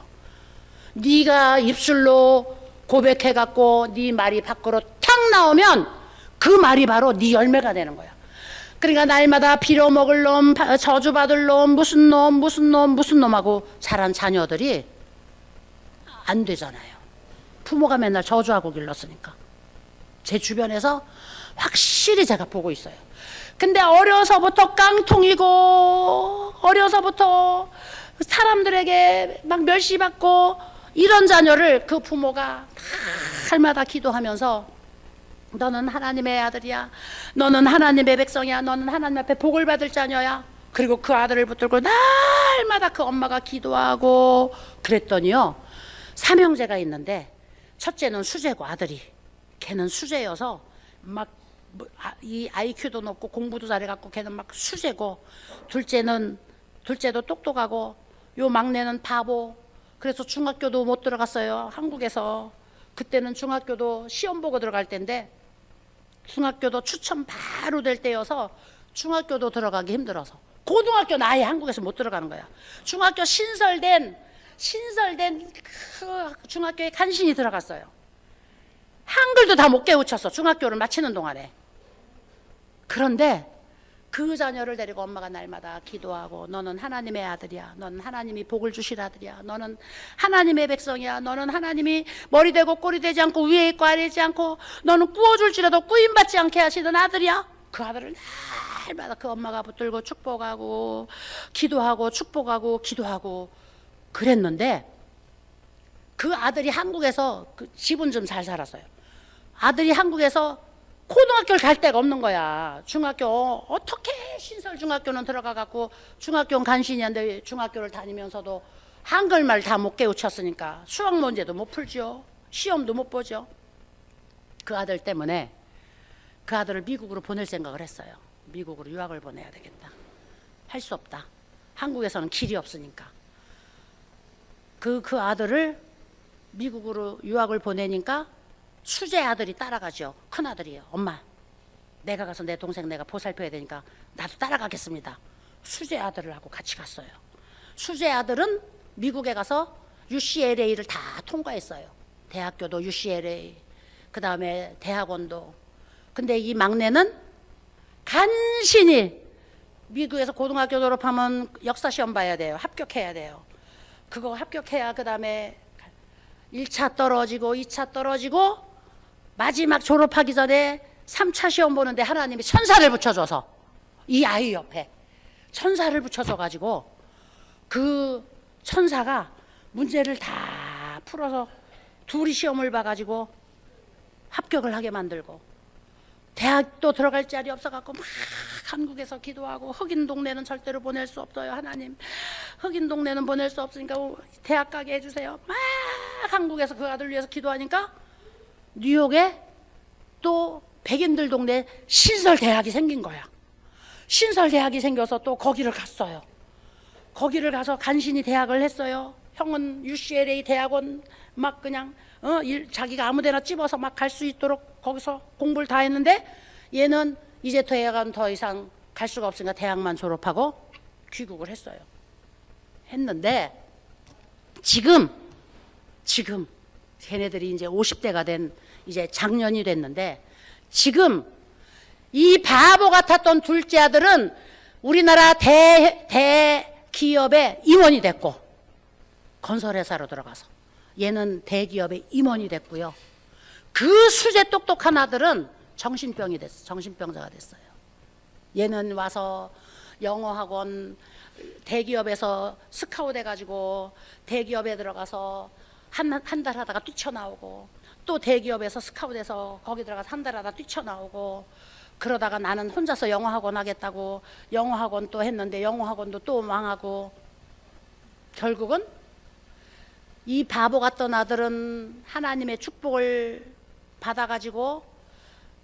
네가 입술로 고백해갖고 네 말이 밖으로 탁 나오면 그 말이 바로 네 열매가 되는 거야. 그러니까 날마다 빌어먹을 놈, 저주받을 놈, 무슨 놈하고 자란 자녀들이 안 되잖아요. 부모가 맨날 저주하고 길렀으니까. 제 주변에서 확실히 제가 보고 있어요. 근데 어려서부터 깡통이고, 어려서부터 사람들에게 막 멸시받고, 이런 자녀를 그 부모가 날마다 기도하면서 너는 하나님의 아들이야, 너는 하나님의 백성이야, 너는 하나님 앞에 복을 받을 자녀야. 그리고 그 아들을 붙들고 날마다 그 엄마가 기도하고 그랬더니요, 삼형제가 있는데 첫째는 수재고 아들이, 걔는 수재여서 막 이 IQ도 높고 공부도 잘해갖고 걔는 막 수재고, 둘째도 똑똑하고, 요 막내는 바보. 그래서 중학교도 못 들어갔어요. 한국에서 그때는 중학교도 시험 보고 들어갈 때인데, 중학교도 추첨 바로 될 때여서 중학교도 들어가기 힘들어서, 고등학교는 아예 한국에서 못 들어가는 거야. 중학교 신설된 그 중학교에 간신히 들어갔어요. 한글도 다 못 깨우쳤어, 중학교를 마치는 동안에. 그런데 그 자녀를 데리고 엄마가 날마다 기도하고, 너는 하나님의 아들이야, 너는 하나님이 복을 주실 아들이야, 너는 하나님의 백성이야, 너는 하나님이 머리 되고 꼬리 되지 않고 위에 있고 아래에 있지 않고, 너는 꾸어줄지라도 꾸임받지 않게 하시는 아들이야. 그 아들을 날마다 그 엄마가 붙들고 축복하고 기도하고 축복하고 기도하고 그랬는데, 그 아들이 한국에서 집은 좀 잘 살았어요. 아들이 한국에서 고등학교를 갈 데가 없는 거야. 중학교 어떻게 신설 중학교는 들어가 갖고, 중학교는 간신히 한데 중학교를 다니면서도 한글말 다 못 깨우쳤으니까 수학 문제도 못 풀죠, 시험도 못 보죠. 그 아들 때문에 그 아들을 미국으로 보낼 생각을 했어요. 미국으로 유학을 보내야 되겠다. 할 수 없다, 한국에서는 길이 없으니까. 그 아들을 미국으로 유학을 보내니까 수재 아들이 따라가죠. 큰 아들이에요. 엄마, 내가 가서 내 동생 내가 보살펴야 되니까 나도 따라가겠습니다. 수재 아들을 하고 같이 갔어요. 수재 아들은 미국에 가서 UCLA를 다 통과했어요. 대학교도 UCLA, 그 다음에 대학원도. 근데 이 막내는 간신히, 미국에서 고등학교 졸업하면 역사 시험 봐야 돼요. 합격해야 돼요. 그거 합격해야 그 다음에 1차 떨어지고 2차 떨어지고 마지막 졸업하기 전에 3차 시험 보는데 하나님이 천사를 붙여줘서, 이 아이 옆에 천사를 붙여줘가지고 그 천사가 문제를 다 풀어서 둘이 시험을 봐가지고 합격을 하게 만들고, 대학도 들어갈 자리 없어갖고 막 한국에서 기도하고, 흑인 동네는 절대로 보낼 수 없어요, 하나님. 흑인 동네는 보낼 수 없으니까 대학 가게 해주세요. 막 한국에서 그 아들 위해서 기도하니까 뉴욕에 또 백인들 동네 신설 대학이 생긴 거야. 신설 대학이 생겨서 또 거기를 갔어요. 거기를 가서 간신히 대학을 했어요. 형은 UCLA 대학원 막 그냥 자기가 아무데나 찝어서 막 갈 수 있도록 거기서 공부를 다 했는데, 얘는 이제 대학은 더 이상 갈 수가 없으니까 대학만 졸업하고 귀국을 했어요. 했는데 지금 걔네들이 이제 50대가 된, 이제 작년이 됐는데, 지금 이 바보 같았던 둘째 아들은 우리나라 대기업의 임원이 됐고, 건설회사로 들어가서 얘는 대기업의 임원이 됐고요. 그 수제 똑똑한 아들은 정신병자가 됐어요. 얘는 와서 영어학원, 대기업에서 스카웃 해가지고 대기업에 들어가서 한 달 하다가 뛰쳐나오고, 또 대기업에서 스카웃해서 거기 들어가서 한 달 하다가 뛰쳐나오고, 그러다가 나는 혼자서 영어학원 하겠다고 영어학원 또 했는데 영어학원도 또 망하고, 결국은 이 바보 같던 아들은 하나님의 축복을 받아가지고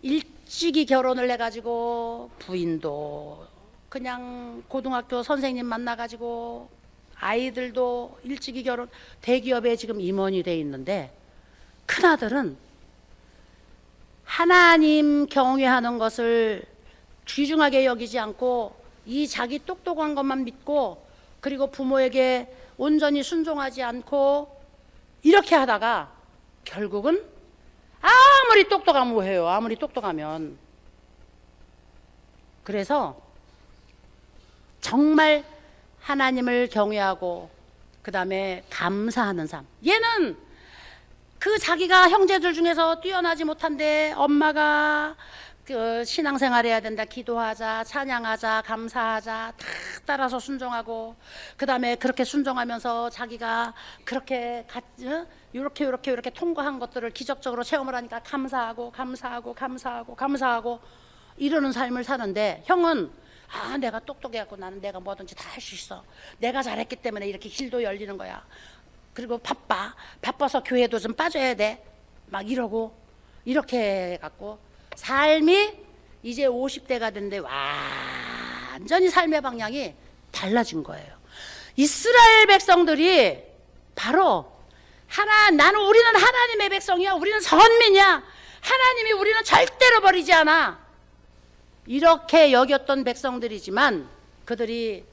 일찍이 결혼을 해가지고, 부인도 그냥 고등학교 선생님 만나가지고, 아이들도 일찍이 결혼, 대기업에 지금 임원이 돼 있는데, 큰아들은 하나님 경외하는 것을 귀중하게 여기지 않고 이 자기 똑똑한 것만 믿고, 그리고 부모에게 온전히 순종하지 않고 이렇게 하다가 결국은 아무리 똑똑하면 뭐해요? 아무리 똑똑하면 그래서 정말 하나님을 경외하고 그 다음에 감사하는 삶. 얘는 그 자기가 형제들 중에서 뛰어나지 못한데 엄마가 그 신앙생활 해야 된다, 기도하자, 찬양하자, 감사하자, 다 따라서 순종하고, 그 다음에 그렇게 순종하면서 자기가 그렇게 이렇게 통과한 것들을 기적적으로 체험을 하니까 감사하고 이러는 삶을 사는데, 형은 내가 똑똑해갖고 나는 내가 뭐든지 다 할 수 있어, 내가 잘했기 때문에 이렇게 길도 열리는 거야, 그리고 바빠서 교회도 좀 빠져야 돼, 막 이러고 이렇게 해갖고 삶이 이제 50대가 됐는데 완전히 삶의 방향이 달라진 거예요. 이스라엘 백성들이 바로 우리는 하나님의 백성이야, 우리는 선민이야, 하나님이 우리는 절대로 버리지 않아, 이렇게 여겼던 백성들이지만, 그들이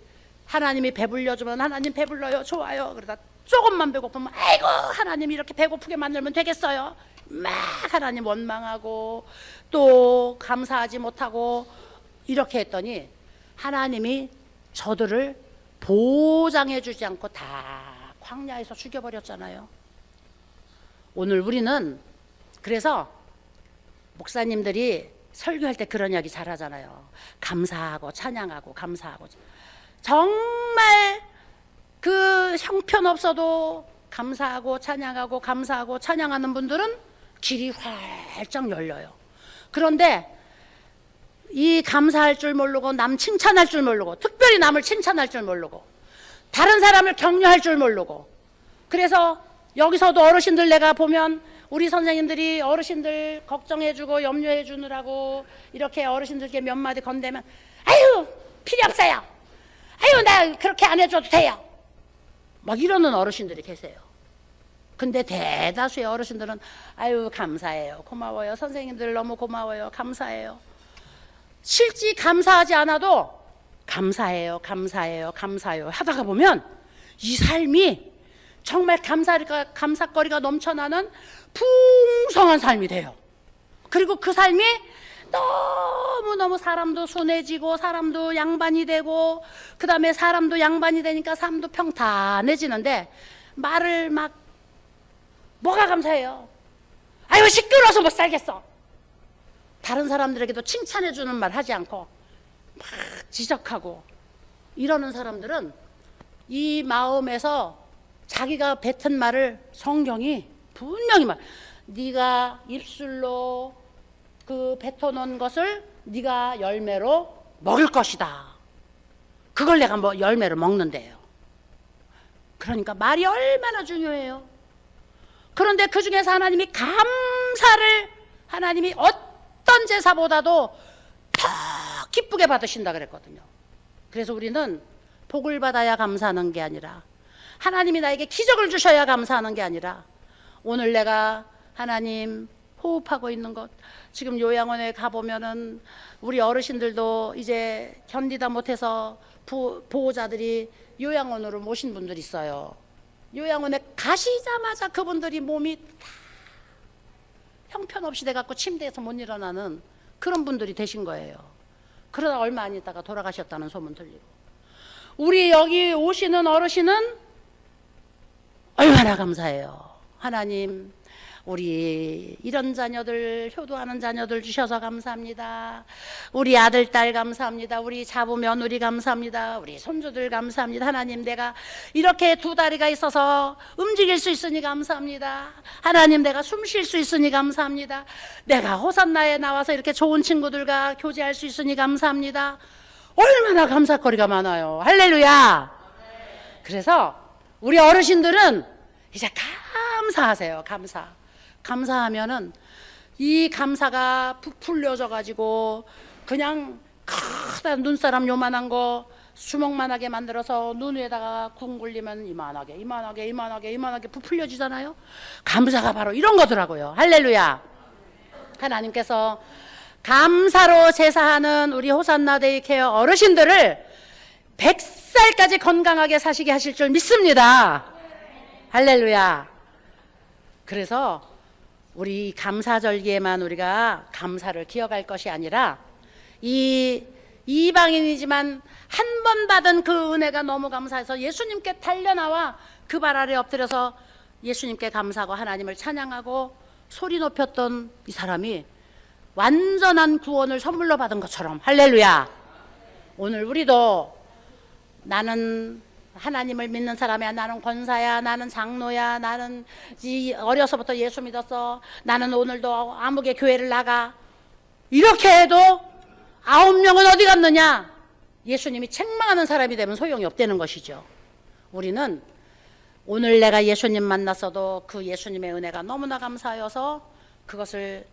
하나님이 배불려주면 하나님 배불러요, 좋아요, 그러다 조금만 배고프면 아이고 하나님 이렇게 배고프게 만들면 되겠어요, 막 하나님 원망하고 또 감사하지 못하고 이렇게 했더니 하나님이 저들을 보장해 주지 않고 다 광야에서 죽여버렸잖아요. 오늘 우리는 그래서 목사님들이 설교할 때 그런 이야기 잘하잖아요. 감사하고 찬양하고 감사하고. 정말 그 형편없어도 감사하고 찬양하고 감사하고 찬양하는 분들은 길이 활짝 열려요. 그런데 이 감사할 줄 모르고 남 칭찬할 줄 모르고, 특별히 남을 칭찬할 줄 모르고, 다른 사람을 격려할 줄 모르고, 그래서 여기서도 어르신들 내가 보면 우리 선생님들이 어르신들 걱정해주고 염려해주느라고 이렇게 어르신들께 몇 마디 건네면 아유 필요 없어요, 아유 나 그렇게 안 해줘도 돼요, 막 이러는 어르신들이 계세요. 근데 대다수의 어르신들은 아유 감사해요, 고마워요, 선생님들 너무 고마워요, 감사해요. 실제 감사하지 않아도 감사해요 하다가 보면 이 삶이 정말 감사거리가 넘쳐나는 풍성한 삶이 돼요. 그리고 그 삶이 너무너무 사람도 순해지고 사람도 양반이 되고, 그 다음에 사람도 양반이 되니까 삶도 평탄해지는데, 말을 막 뭐가 감사해요, 아유 시끄러워서 못 살겠어, 다른 사람들에게도 칭찬해주는 말 하지 않고 막 지적하고 이러는 사람들은 이 마음에서 자기가 뱉은 말을 성경이 분명히 네가 입술로 그 뱉어놓은 것을 네가 열매로 먹을 것이다, 그걸 내가 열매로 먹는데요. 그러니까 말이 얼마나 중요해요. 그런데 그 중에서 하나님이 감사를, 하나님이 어떤 제사보다도 더 기쁘게 받으신다 그랬거든요. 그래서 우리는 복을 받아야 감사하는 게 아니라, 하나님이 나에게 기적을 주셔야 감사하는 게 아니라, 오늘 내가 하나님 호흡하고 있는 것, 지금 요양원에 가보면은 우리 어르신들도 이제 견디다 못해서 보호자들이 요양원으로 모신 분들이 있어요. 요양원에 가시자마자 그분들이 몸이 다 형편없이 돼갖고 침대에서 못 일어나는 그런 분들이 되신 거예요. 그러다 얼마 안 있다가 돌아가셨다는 소문 들리고, 우리 여기 오시는 어르신은 얼마나 감사해요. 하나님 우리 이런 자녀들, 효도하는 자녀들 주셔서 감사합니다. 우리 아들, 딸 감사합니다. 우리 자부 며느리 감사합니다. 우리 손주들 감사합니다. 하나님 내가 이렇게 두 다리가 있어서 움직일 수 있으니 감사합니다. 하나님 내가 숨 쉴 수 있으니 감사합니다. 내가 호산나에 나와서 이렇게 좋은 친구들과 교제할 수 있으니 감사합니다. 얼마나 감사거리가 많아요. 할렐루야. 그래서 우리 어르신들은 이제 감사하세요. 감사하면은 이 감사가 부풀려져 가지고 그냥 크다 눈사람 요만한 거 주먹만하게 만들어서 눈 위에다가 궁 굴리면 이만하게 부풀려지잖아요. 감사가 바로 이런 거더라고요. 할렐루야. 하나님께서 감사로 제사하는 우리 호산나 데이케어 어르신들을 100살까지 건강하게 사시게 하실 줄 믿습니다. 할렐루야. 그래서 우리 감사절기에만 우리가 감사를 기억할 것이 아니라 이 이방인이지만 한 번 받은 그 은혜가 너무 감사해서 예수님께 달려나와 그 발 아래 엎드려서 예수님께 감사하고 하나님을 찬양하고 소리 높였던 이 사람이 완전한 구원을 선물로 받은 것처럼, 할렐루야. 오늘 우리도 나는 하나님을 믿는 사람이야, 나는 권사야, 나는 장로야, 나는 어려서부터 예수 믿었어, 나는 오늘도 아무개 교회를 나가, 이렇게 해도 9명은 어디 갔느냐? 예수님이 책망하는 사람이 되면 소용이 없다는 것이죠. 우리는 오늘 내가 예수님 만났어도 그 예수님의 은혜가 너무나 감사하여서 그것을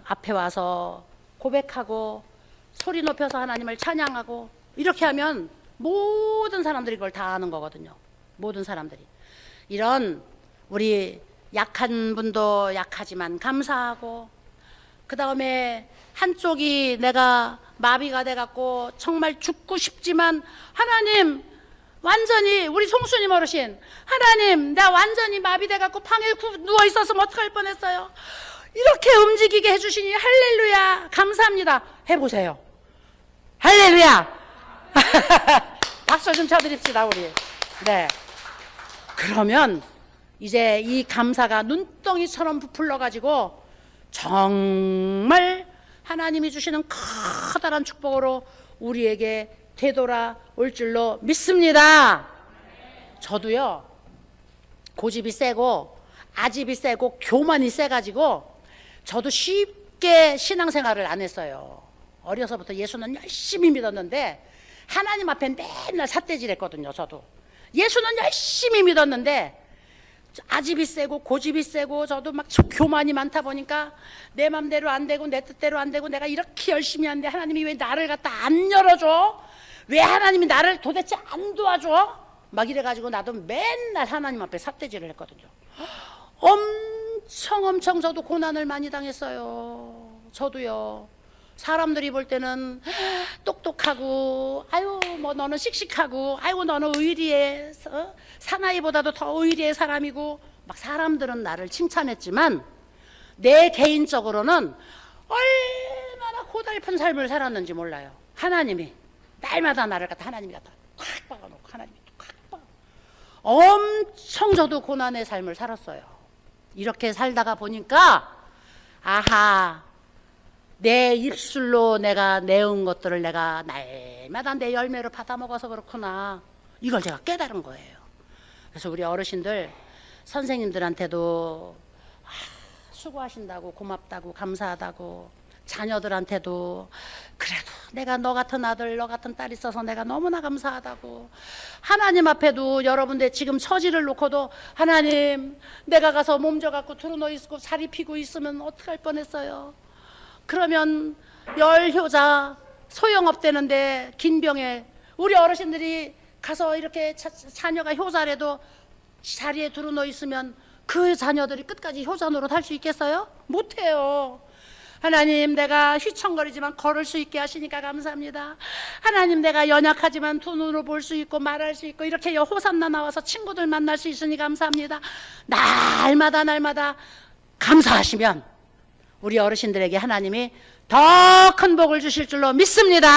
앞에 와서 고백하고 소리 높여서 하나님을 찬양하고, 이렇게 하면 모든 사람들이 그걸 다 아는 거거든요. 모든 사람들이. 이런 우리 약한 분도 약하지만 감사하고, 그 다음에 한쪽이 내가 마비가 돼갖고 정말 죽고 싶지만 하나님 완전히, 우리 송수님 어르신, 하나님 나 완전히 마비돼갖고 방에 누워있었으면 어떡할 뻔했어요. 이렇게 움직이게 해주시니 할렐루야 감사합니다 해보세요. 할렐루야. 박수 좀 쳐드립시다 우리. 네. 그러면 이제 이 감사가 눈덩이처럼 부풀러 가지고 정말 하나님이 주시는 커다란 축복으로 우리에게 되돌아올 줄로 믿습니다. 저도요, 고집이 세고 아집이 세고 교만이 세가지고 저도 쉽게 신앙생활을 안 했어요. 어려서부터 예수는 열심히 믿었는데 하나님 앞에 맨날 삿대질했거든요. 저도 예수는 열심히 믿었는데 아집이 세고 고집이 세고 저도 막 교만이 많다 보니까 내 맘대로 안 되고 내 뜻대로 안 되고, 내가 이렇게 열심히 하는데 하나님이 왜 나를 갖다 안 열어줘? 왜 하나님이 나를 도대체 안 도와줘? 막 이래가지고 나도 맨날 하나님 앞에 삿대질을 했거든요. 엄청 저도 고난을 많이 당했어요. 저도요. 사람들이 볼 때는 똑똑하고, 아유 뭐 너는 씩씩하고, 아유 너는 의리해, 사나이보다도 더 의리의 사람이고, 막 사람들은 나를 칭찬했지만 내 개인적으로는 얼마나 고달픈 삶을 살았는지 몰라요. 하나님이 날마다 나를 갖다 하나님이 갖다 콱 박아놓고, 하나님이 콱 박아, 엄청 저도 고난의 삶을 살았어요. 이렇게 살다가 보니까 아하, 내 입술로 내가 내은 것들을 내가 날마다 내 열매로 받아먹어서 그렇구나, 이걸 제가 깨달은 거예요. 그래서 우리 어르신들 선생님들한테도 수고하신다고, 고맙다고, 감사하다고, 자녀들한테도 그래도 내가 너 같은 아들 너 같은 딸 있어서 내가 너무나 감사하다고, 하나님 앞에도 여러분들 지금 처지를 놓고도 하나님 내가 가서 몸져갖고 두루누워 있고 살이 피고 있으면 어떡할 뻔했어요. 그러면 열효자 소용없대는데 긴 병에 우리 어르신들이 가서 이렇게 자녀가 효자래도 자리에 두루누워 있으면 그 자녀들이 끝까지 효자 노릇 할 수 있겠어요? 못해요. 하나님 내가 휘청거리지만 걸을 수 있게 하시니까 감사합니다. 하나님 내가 연약하지만 두 눈으로 볼 수 있고 말할 수 있고 이렇게 호산나 나와서 친구들 만날 수 있으니 감사합니다. 날마다 감사하시면 우리 어르신들에게 하나님이 더 큰 복을 주실 줄로 믿습니다.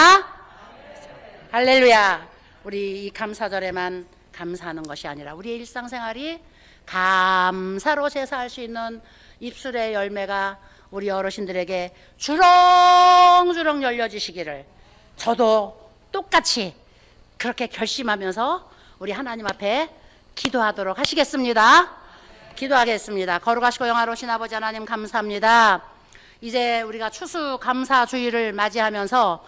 할렐루야. 우리 이 감사절에만 감사하는 것이 아니라 우리의 일상생활이 감사로 제사할 수 있는 입술의 열매가 우리 어르신들에게 주렁주렁 열려지시기를 저도 똑같이 그렇게 결심하면서 우리 하나님 앞에 기도하도록 하시겠습니다. 기도하겠습니다. 거룩하시고 영화로우신 아버지 하나님 감사합니다. 이제 우리가 추수감사주의를 맞이하면서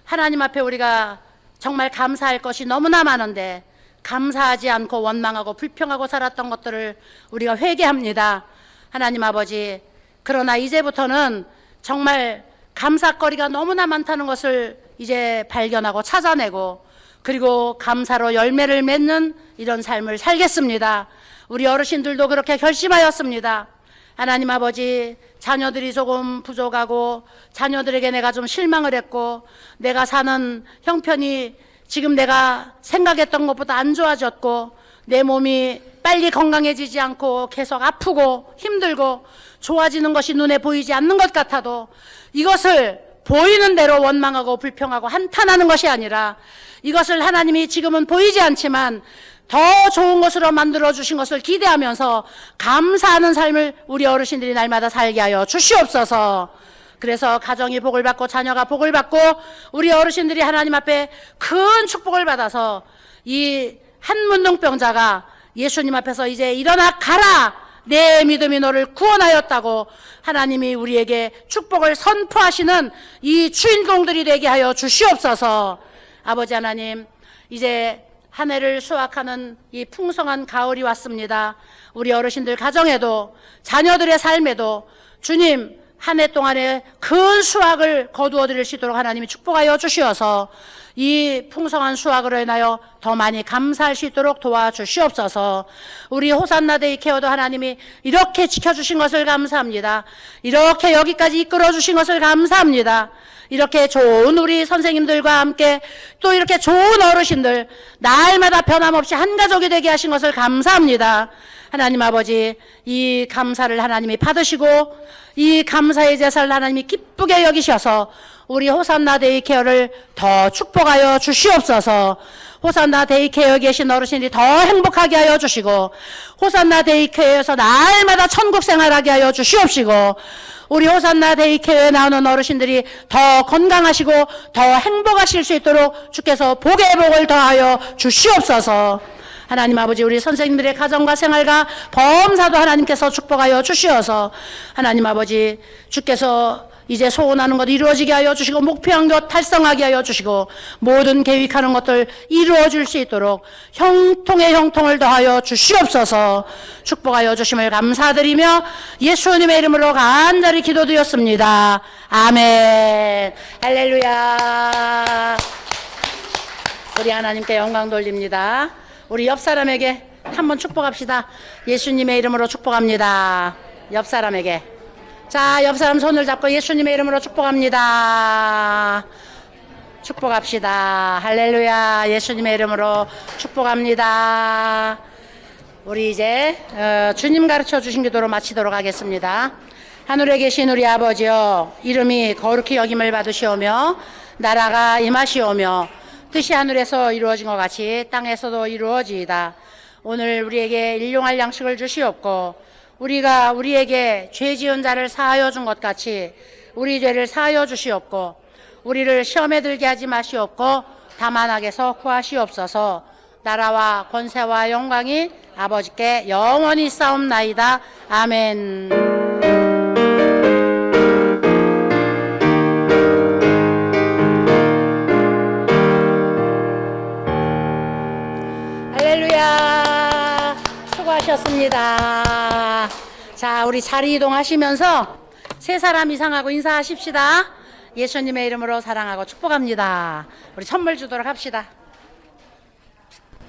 하나님 앞에 우리가 정말 감사할 것이 너무나 많은데 감사하지 않고 원망하고 불평하고 살았던 것들을 우리가 회개합니다. 하나님 아버지, 그러나 이제부터는 정말 감사거리가 너무나 많다는 것을 이제 발견하고 찾아내고, 그리고 감사로 열매를 맺는 이런 삶을 살겠습니다. 우리 어르신들도 그렇게 결심하였습니다. 하나님 아버지, 자녀들이 조금 부족하고 자녀들에게 내가 좀 실망을 했고 내가 사는 형편이 지금 내가 생각했던 것보다 안 좋아졌고 내 몸이 빨리 건강해지지 않고 계속 아프고 힘들고 좋아지는 것이 눈에 보이지 않는 것 같아도 이것을 보이는 대로 원망하고 불평하고 한탄하는 것이 아니라 이것을 하나님이 지금은 보이지 않지만 더 좋은 것으로 만들어 주신 것을 기대하면서 감사하는 삶을 우리 어르신들이 날마다 살게 하여 주시옵소서. 그래서 가정이 복을 받고 자녀가 복을 받고 우리 어르신들이 하나님 앞에 큰 축복을 받아서 이 한문둥병자가 예수님 앞에서 이제 일어나 가라, 내 믿음이 너를 구원하였다고 하나님이 우리에게 축복을 선포하시는 이 주인공들이 되게 하여 주시옵소서. 아버지 하나님, 이제 한 해를 수확하는 이 풍성한 가을이 왔습니다. 우리 어르신들 가정에도 자녀들의 삶에도 주님 한 해 동안에 큰 수확을 거두어 드릴 수 있도록 하나님이 축복하여 주시어서 이 풍성한 수확으로 인하여 더 많이 감사할 수 있도록 도와주시옵소서. 우리 호산나 데이케어도 하나님이 이렇게 지켜주신 것을 감사합니다. 이렇게 여기까지 이끌어주신 것을 감사합니다. 이렇게 좋은 우리 선생님들과 함께 또 이렇게 좋은 어르신들 날마다 변함없이 한 가족이 되게 하신 것을 감사합니다. 하나님 아버지, 이 감사를 하나님이 받으시고 이 감사의 제사를 하나님이 기쁘게 여기셔서 우리 호산나 데이케어를 더 축복하여 주시옵소서. 호산나 데이케어에 계신 어르신이 더 행복하게 하여 주시고 호산나 데이케어에서 날마다 천국 생활하게 하여 주시옵시고 우리 호산나 데이케어에 나오는 어르신들이 더 건강하시고 더 행복하실 수 있도록 주께서 복의 복을 더하여 주시옵소서. 하나님 아버지, 우리 선생님들의 가정과 생활과 범사도 하나님께서 축복하여 주시어서 하나님 아버지, 주께서 이제 소원하는 것 이루어지게 하여 주시고 목표한 것 달성하게 하여 주시고 모든 계획하는 것들 이루어질 수 있도록 형통의 형통을 더하여 주시옵소서. 축복하여 주심을 감사드리며 예수님의 이름으로 간절히 기도드렸습니다. 아멘. 할렐루야. 우리 하나님께 영광 돌립니다. 우리 옆 사람에게 한번 축복합시다. 예수님의 이름으로 축복합니다. 옆 사람에게. 자, 옆 사람 손을 잡고 예수님의 이름으로 축복합니다. 축복합시다. 할렐루야. 예수님의 이름으로 축복합니다. 우리 이제 주님 가르쳐 주신 기도로 마치도록 하겠습니다. 하늘에 계신 우리 아버지여, 이름이 거룩히 여김을 받으시오며 나라가 임하시오며 뜻이 하늘에서 이루어진 것 같이 땅에서도 이루어지이다. 오늘 우리에게 일용할 양식을 주시옵고 우리가 우리에게 죄 지은 자를 사하여 준 것 같이 우리 죄를 사하여 주시옵고 우리를 시험에 들게 하지 마시옵고 다만 악에서 구하시옵소서. 나라와 권세와 영광이 아버지께 영원히 싸움나이다. 아멘. 할렐루야. 수고하셨습니다. 자, 우리 자리 이동하시면서 세 사람 이상하고 인사하십시다. 예수님의 이름으로 사랑하고 축복합니다. 우리 선물 주도록 합시다.